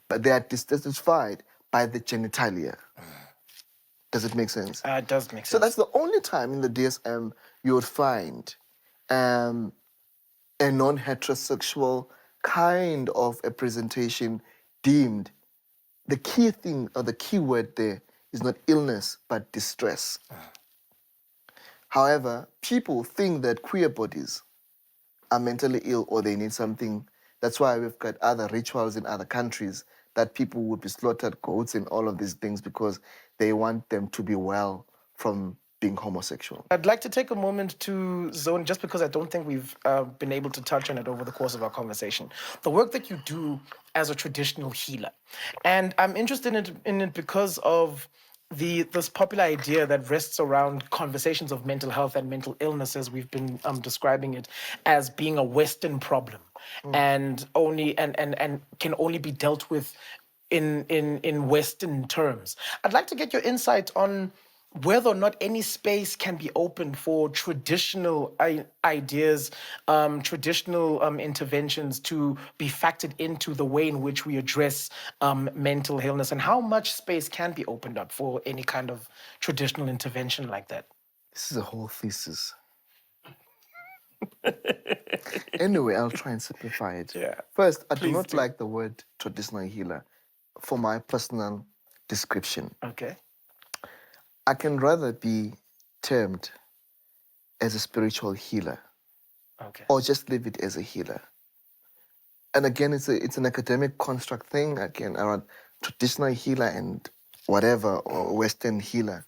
but they are dissatisfied by the genitalia. Does it make sense? It does make sense. So that's the only time in the DSM you would find a non-heterosexual kind of a presentation deemed. The key thing or the key word there is not illness, but distress. However, people think that queer bodies are mentally ill or they need something. That's why we've got other rituals in other countries that people would be slaughtered goats and all of these things because they want them to be well from being homosexual. I'd like to take a moment to zone, just because I don't think we've been able to touch on it over the course of our conversation. The work that you do as a traditional healer. And I'm interested in it because of this popular idea that rests around conversations of mental health and mental illnesses. We've been describing it as being a Western problem and can only be dealt with in Western terms. I'd like to get your insight on whether or not any space can be opened for traditional ideas, traditional interventions to be factored into the way in which we address mental illness, and how much space can be opened up for any kind of traditional intervention like that. This is a whole thesis. Anyway, I'll try and simplify it. Yeah. First, I do Please not do. like the word traditional healer for my personal description. Okay. I can rather be termed as a spiritual healer Okay. or just leave it as a healer. And again, it's an academic construct thing, again, around traditional healer and whatever, or Western healer.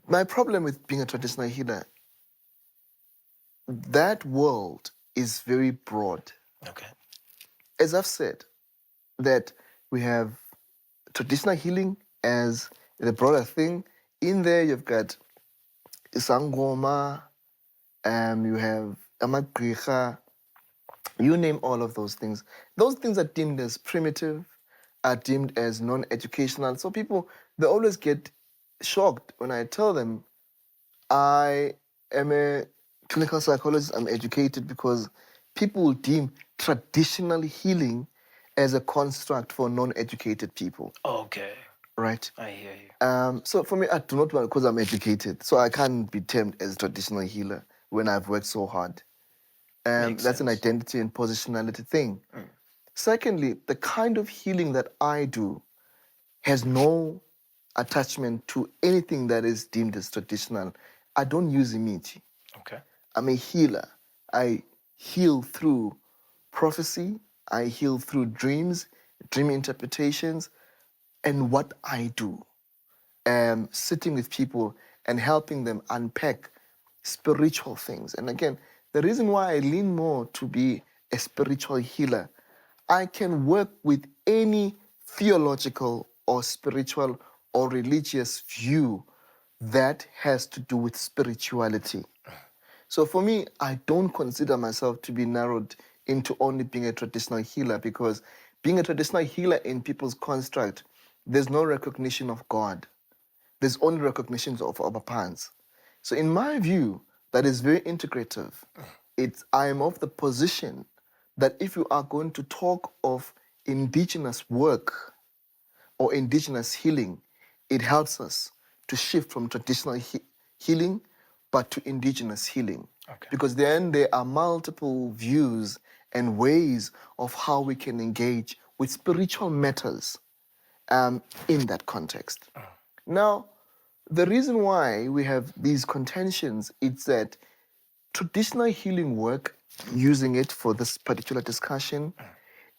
My problem with being a traditional healer, that world is very broad. Okay. As I've said, that we have traditional healing as the broader thing. In there, you've got Isangoma, you have Amagriha, you name all of those things. Those things are deemed as primitive, are deemed as non-educational. So people, they always get shocked when I tell them I am a clinical psychologist, I'm educated, because people deem traditional healing as a construct for non-educated people, Okay. right? I hear you. So for me, I do not want, because I'm educated, so I can't be termed as a traditional healer when I've worked so hard. Makes That's an sense. identity and positionality thing. Secondly, the kind of healing that I do has no attachment to anything that is deemed as traditional. I don't use imiti. Okay. I'm a healer. I heal through prophecy. I heal through dreams, dream interpretations, and what I do. Sitting with people and helping them unpack spiritual things. And again, the reason why I lean more to be a spiritual healer, I can work with any theological or spiritual or religious view that has to do with spirituality. So for me, I don't consider myself to be narrowed into only being a traditional healer, because being a traditional healer in people's construct, there's no recognition of God. There's only recognition of Abapans. So in my view, that is very integrative. I am of the position that if you are going to talk of indigenous work or indigenous healing, it helps us to shift from traditional healing but to indigenous healing. Okay. Because then there are multiple views and ways of how we can engage with spiritual matters in that context. Now, the reason why we have these contentions is that traditional healing work, using it for this particular discussion,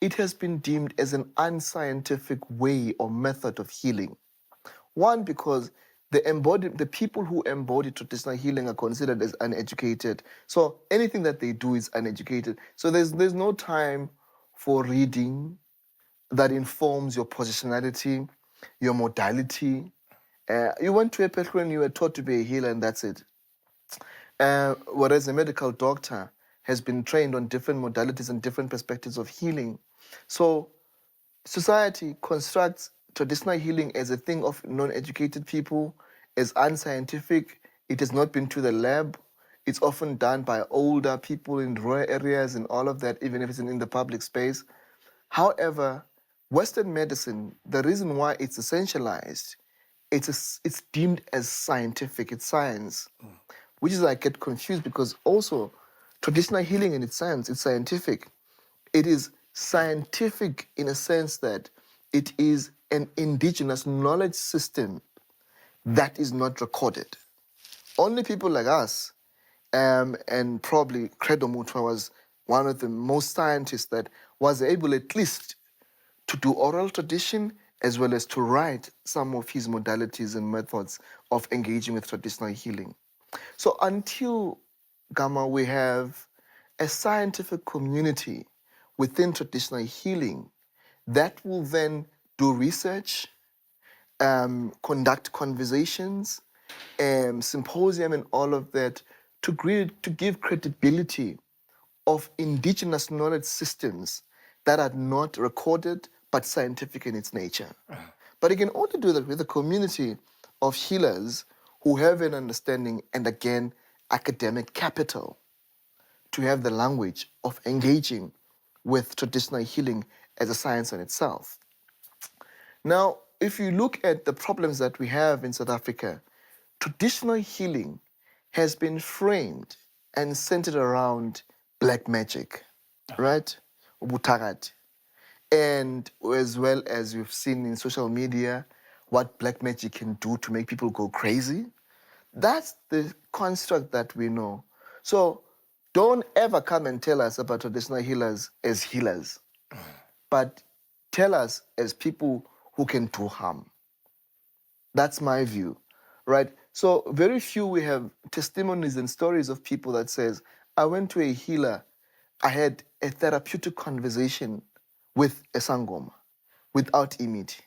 it has been deemed as an unscientific way or method of healing. One, because the people who embody traditional healing are considered as uneducated. So anything that they do is uneducated. So there's no time for reading that informs your positionality, your modality. You went to a petrol and you were taught to be a healer, and that's it. Whereas a medical doctor has been trained on different modalities and different perspectives of healing. So society constructs traditional healing as a thing of non-educated people, as unscientific. It has not been to the lab. It's often done by older people in rural areas and all of that, even if it's in the public space. However, Western medicine, the reason why it's essentialized, it's deemed as scientific, it's science, which is I get confused, because also traditional healing in its sense, it's scientific. It is scientific in a sense that it is an indigenous knowledge system that is not recorded. Only people like us, and probably Credo Mutwa was one of the most scientists that was able at least to do oral tradition as well as to write some of his modalities and methods of engaging with traditional healing. So until, Gamma, we have a scientific community within traditional healing that will then do research, conduct conversations, symposium and all of that to give credibility of indigenous knowledge systems that are not recorded but scientific in its nature. But you can only do that with a community of healers who have an understanding and, again, academic capital to have the language of engaging with traditional healing as a science in itself. Now, if you look at the problems that we have in South Africa, traditional healing has been framed and centered around black magic, right? Ubutagati. And as well as you've seen in social media, what black magic can do to make people go crazy. That's the construct that we know. So don't ever come and tell us about traditional healers as healers, but tell us as people who can do harm. That's my view, right? So very few we have testimonies and stories of people that says, I went to a healer, I had a therapeutic conversation with a sangoma without image.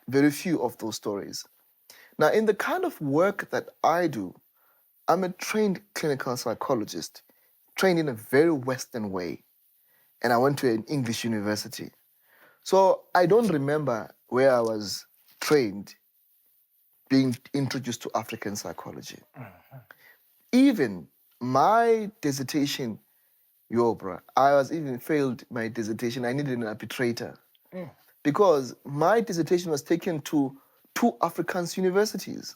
Very few of those stories. Now, in the kind of work that I do, I'm a trained clinical psychologist, trained in a very Western way, and I went to an English university. So I don't remember where I was trained being introduced to African psychology. Even my dissertation, I was even failed my dissertation. I needed an arbitrator because my dissertation was taken to 2 Afrikaans universities.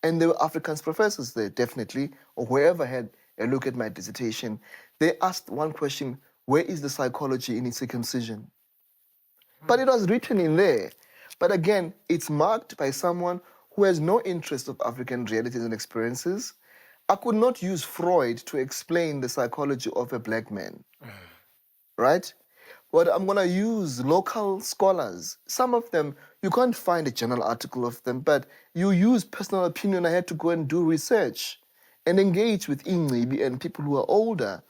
And there were Afrikaans professors there, definitely, or whoever had a look at my dissertation. They asked one question, where is the psychology in circumcision? But it was written in there. But again, it's marked by someone who has no interest of African realities and experiences. I could not use Freud to explain the psychology of a black man, right? But I'm going to use local scholars. Some of them, you can't find a journal article of them, but you use personal opinion. I had to go and do research and engage with Ingcibi and people who are older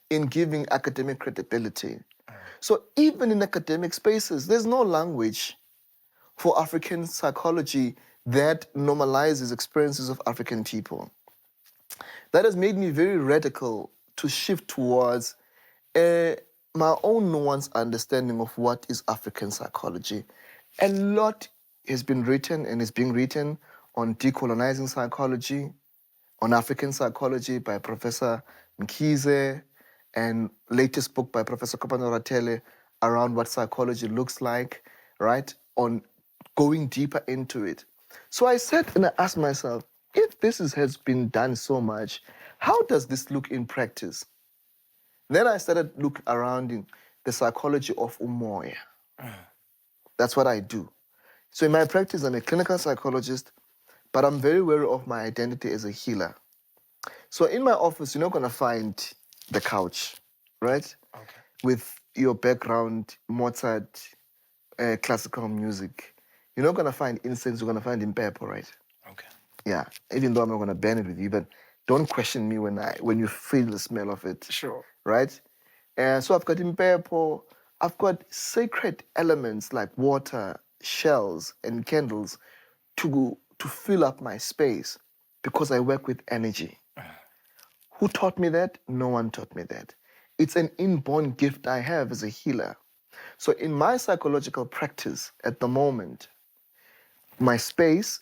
in giving academic credibility. So even in academic spaces, there's no language for African psychology that normalizes experiences of African people. That has made me very radical to shift towards my own nuanced understanding of what is African psychology. A lot has been written and is being written on decolonizing psychology, on African psychology by Professor Mkhize, and latest book by Professor Kopano Ratele around what psychology looks like, right? On going deeper into it. So I sat and I asked myself, if has been done so much, how does this look in practice? Then I started to look around in the psychology of umoya. That's what I do. So in my practice, I'm a clinical psychologist, but I'm very wary of my identity as a healer. So in my office, you're not going to find the couch, right? Okay. With your background, Mozart, classical music. You're not going to find incense, you're going to find impeppo, right? Okay. Yeah, even though I'm not going to ban it with you, but don't question me when you feel the smell of it. Sure. Right? So I've got impeppo, I've got sacred elements like water, shells, and candles to fill up my space because I work with energy. Who taught me that? No one taught me that. It's an inborn gift I have as a healer. So in my psychological practice at the moment, my space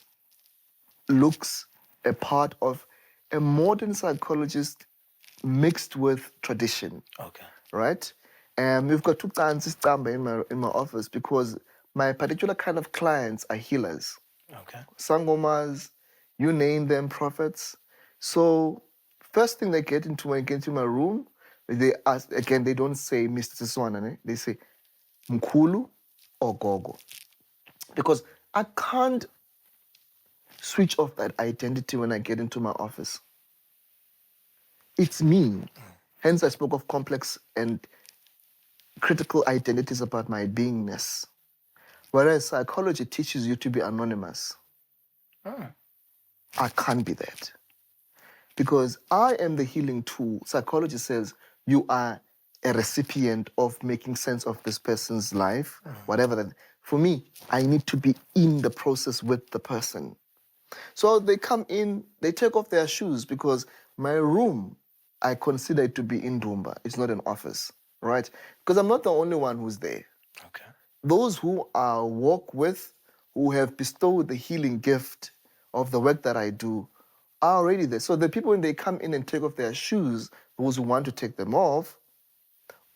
looks a part of a modern psychologist mixed with tradition. Okay. Right? And we've got 2 times in my office because my particular kind of clients are healers. Okay. Sangomas, you name them, prophets. So first thing they get into when they get into my room, they ask again, they don't say Mr. Siswana, they say Mkulu or Gogo. Because I can't switch off that identity when I get into my office. It's me. Hence I spoke of complex and critical identities about my beingness. Whereas psychology teaches you to be anonymous. I can't be that. Because I am the healing tool. Psychology says you are a recipient of making sense of this person's life, whatever that. For me, I need to be in the process with the person. So they come in, they take off their shoes because my room, I consider it to be in Dumba. It's not an office, right? Because I'm not the only one who's there. Okay. Those who I walk with, who have bestowed the healing gift of the work that I do are already there. So the people, when they come in and take off their shoes, those who want to take them off,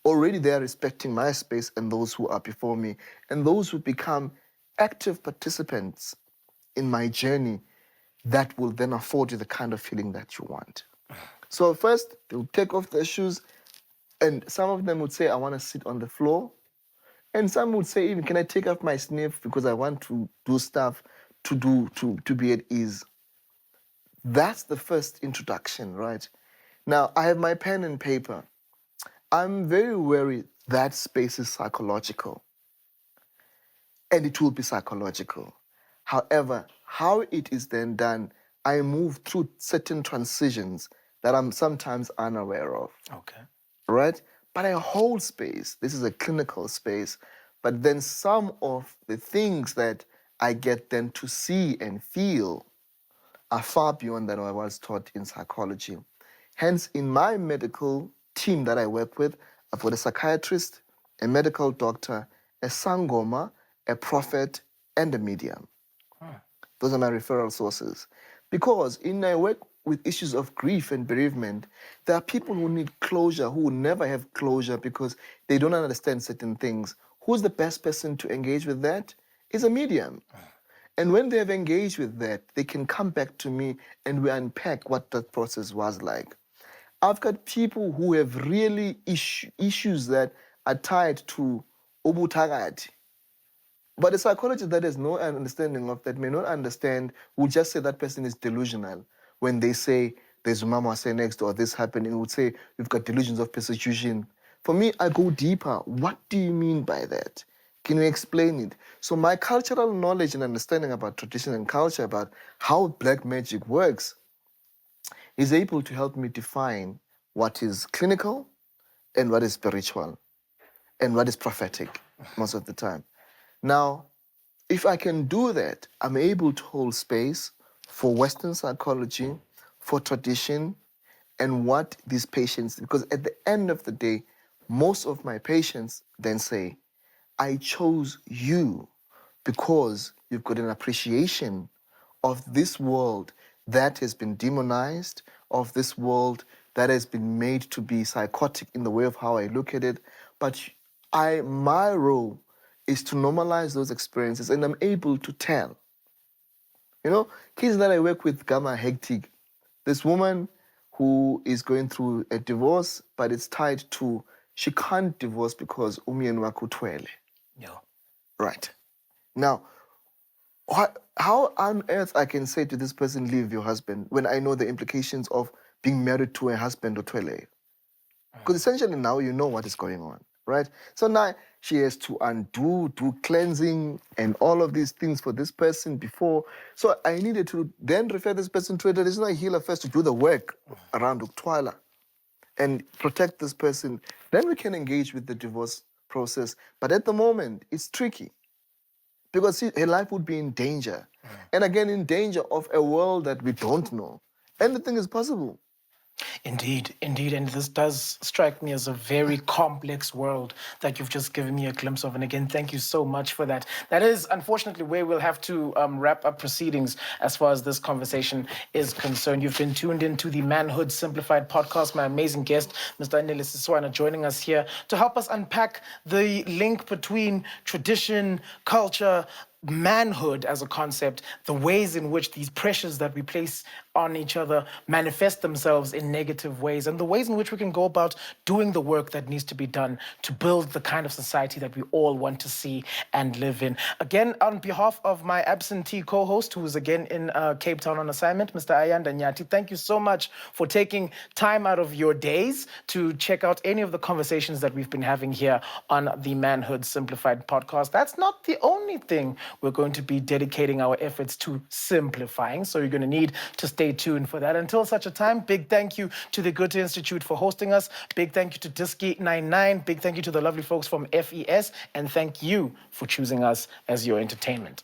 already they are respecting my space and those who are before me. And those who become active participants in my journey, that will then afford you the kind of feeling that you want. So first, they'll take off their shoes, and some of them would say, I want to sit on the floor. And some would say, even, can I take off my sniff because I want to do stuff to be at ease. That's the first introduction, right? Now, I have my pen and paper. I'm very wary that space is psychological, and it will be psychological. However, how it is then done, I move through certain transitions that I'm sometimes unaware of. Okay. Right? But I hold space. This is a clinical space. But then some of the things that I get then to see and feel are far beyond that I was taught in psychology. Hence, in my medical team that I work with, I've got a psychiatrist, a medical doctor, a sangoma, a prophet, and a medium. Those are my referral sources. Because in my work with issues of grief and bereavement, there are people who need closure, who will never have closure because they don't understand certain things. Who's the best person to engage with that? Is a medium. And when they have engaged with that, they can come back to me and we unpack what that process was like. I've got people who have really issues that are tied to ubutagati. But a psychologist that has no understanding of that may not understand, will just say that person is delusional. When they say, there's a mama say next or this happened, and would say, you've got delusions of persecution. For me, I go deeper. What do you mean by that? Can you explain it? So my cultural knowledge and understanding about tradition and culture, about how black magic works, is able to help me define what is clinical and what is spiritual and what is prophetic most of the time. Now, if I can do that, I'm able to hold space for Western psychology, for tradition, and what these patients, because at the end of the day, most of my patients then say, I chose you because you've got an appreciation of this world that has been demonized, of this world that has been made to be psychotic in the way of how I look at it. But my role is to normalize those experiences, and I'm able to tell. You know, kids that I work with, gamma hectic. This woman who is going through a divorce, but it's tied to she can't divorce because umyeni wakhe uthwele. Yeah. Right. Now, how on earth I can say to this person, leave your husband, when I know the implications of being married to a husband or twele? Because essentially now you know what is going on, right? So now she has to do cleansing and all of these things for this person before. So I needed to then refer this person to a traditional healer first to do the work around Uktwala and protect this person. Then we can engage with the divorce process. But at the moment, it's tricky because her life would be in danger. And again, in danger of a world that we don't know. Anything is possible. Indeed, indeed. And this does strike me as a very complex world that you've just given me a glimpse of. And again, thank you so much for that. That is unfortunately where we'll have to wrap up proceedings as far as this conversation is concerned. You've been tuned into the Manhood Simplified podcast. My amazing guest, Mr. Anele Siswana, joining us here to help us unpack the link between tradition, culture, manhood as a concept, the ways in which these pressures that we place on each other manifest themselves in negative ways, and the ways in which we can go about doing the work that needs to be done to build the kind of society that we all want to see and live in. Again, on behalf of my absentee co-host, who is again in Cape Town on assignment, Mr. Ayanda Nyati, thank you so much for taking time out of your days to check out any of the conversations that we've been having here on the Manhood Simplified podcast. That's not the only thing we're going to be dedicating our efforts to simplifying, so you're going to need to stay tuned for that. Until such a time, big thank you to the Goethe Institute for hosting us. Big thank you to Diski99. Big thank you to the lovely folks from FES. And thank you for choosing us as your entertainment.